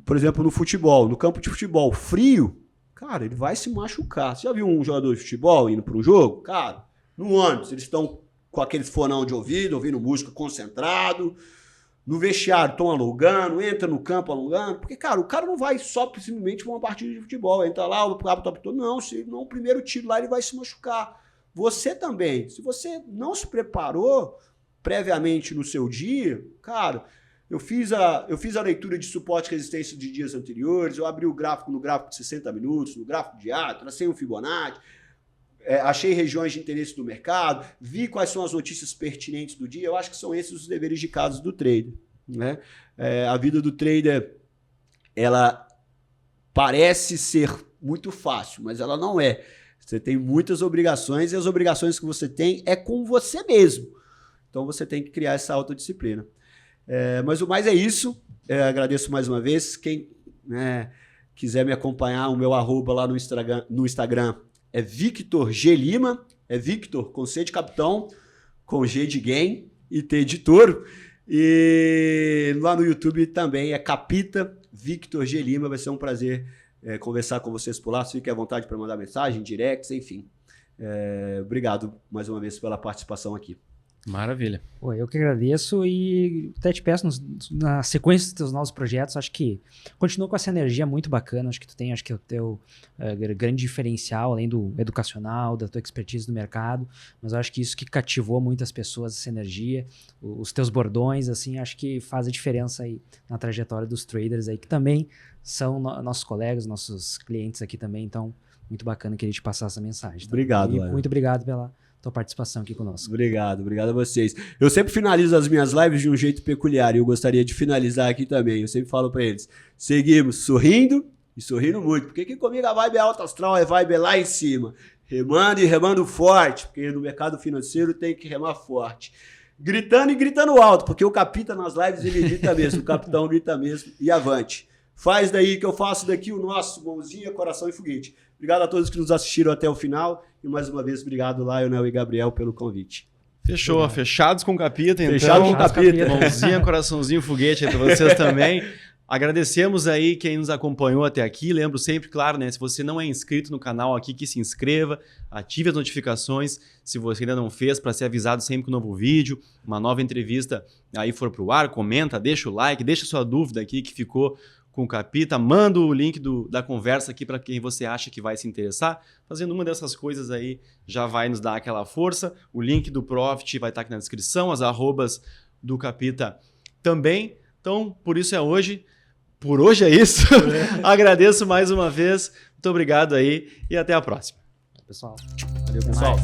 por exemplo, no futebol, no campo de futebol frio, cara, ele vai se machucar. Você já viu um jogador de futebol indo para um jogo? Cara, no ônibus, eles estão com aqueles fonão de ouvido, ouvindo música concentrado. No vestiário, estão alongando, entra no campo alongando, porque, cara, o cara não vai só simplesmente para uma partida de futebol, entra lá, o top todo, não, se não o primeiro tiro lá ele vai se machucar. Você também, se você não se preparou previamente no seu dia, cara, eu fiz a leitura de suporte e resistência de dias anteriores, eu abri o gráfico no gráfico de 60 minutos, no gráfico diário, tracei um Fibonacci, achei regiões de interesse do mercado, vi quais são as notícias pertinentes do dia. Eu acho que são esses os deveres de casa do trader, né? A vida do trader, ela parece ser muito fácil, mas ela não é. Você tem muitas obrigações e as obrigações que você tem é com você mesmo. Então você tem que criar essa autodisciplina. Mas o mais é isso. Agradeço mais uma vez. Quem, né, quiser me acompanhar, o meu arroba lá no Instagram é Victor G. Lima, é Victor com C de capitão, com G de gain e T de touro. E lá no YouTube também é Capita Victor G. Lima. Vai ser um prazer conversar com vocês por lá. Fique à vontade para mandar mensagem, directs, enfim. Obrigado mais uma vez pela participação aqui. Maravilha. Pô, eu que agradeço e até te peço na sequência dos teus novos projetos, acho que continua com essa energia muito bacana, acho que tu tem, acho que é o teu grande diferencial, além do educacional, da tua expertise no mercado, mas eu acho que isso que cativou muitas pessoas, essa energia, os teus bordões, assim, acho que faz a diferença aí na trajetória dos traders aí, que também são nossos colegas, nossos clientes aqui também, então muito bacana, queria te passar essa mensagem. Tá? Obrigado, e muito obrigado pela tua participação aqui conosco. Obrigado a vocês. Eu sempre finalizo as minhas lives de um jeito peculiar e eu gostaria de finalizar aqui também. Eu sempre falo para eles, seguimos sorrindo e sorrindo muito, porque aqui comigo a vibe é alta astral, a vibe é lá em cima. Remando e remando forte, porque no mercado financeiro tem que remar forte. Gritando e gritando alto, porque o Capita nas lives ele grita mesmo, o capitão grita mesmo e avante. Faz daí que eu faço daqui o nosso mãozinha, coração e foguete. Obrigado a todos que nos assistiram até o final. E mais uma vez, obrigado, Lionel e Gabriel, pelo convite. Fechou. Obrigado. Fechados com o Capita, então. Fechado com o Capita. Mãozinha, coraçãozinho, foguete aí para vocês também. Agradecemos aí quem nos acompanhou até aqui. Lembro sempre, claro, né? Se você não é inscrito no canal aqui, que se inscreva, ative as notificações, se você ainda não fez, para ser avisado sempre com um novo vídeo, uma nova entrevista aí for pro ar, comenta, deixa o like, deixa sua dúvida aqui que ficou com o Capita, manda o link da conversa aqui para quem você acha que vai se interessar. Fazendo uma dessas coisas aí, já vai nos dar aquela força. O link do Profit vai estar aqui na descrição, as arrobas do Capita também. Então, por isso é hoje. Por hoje é isso. Agradeço mais uma vez. Muito obrigado aí e até a próxima. Pessoal. Valeu, pessoal.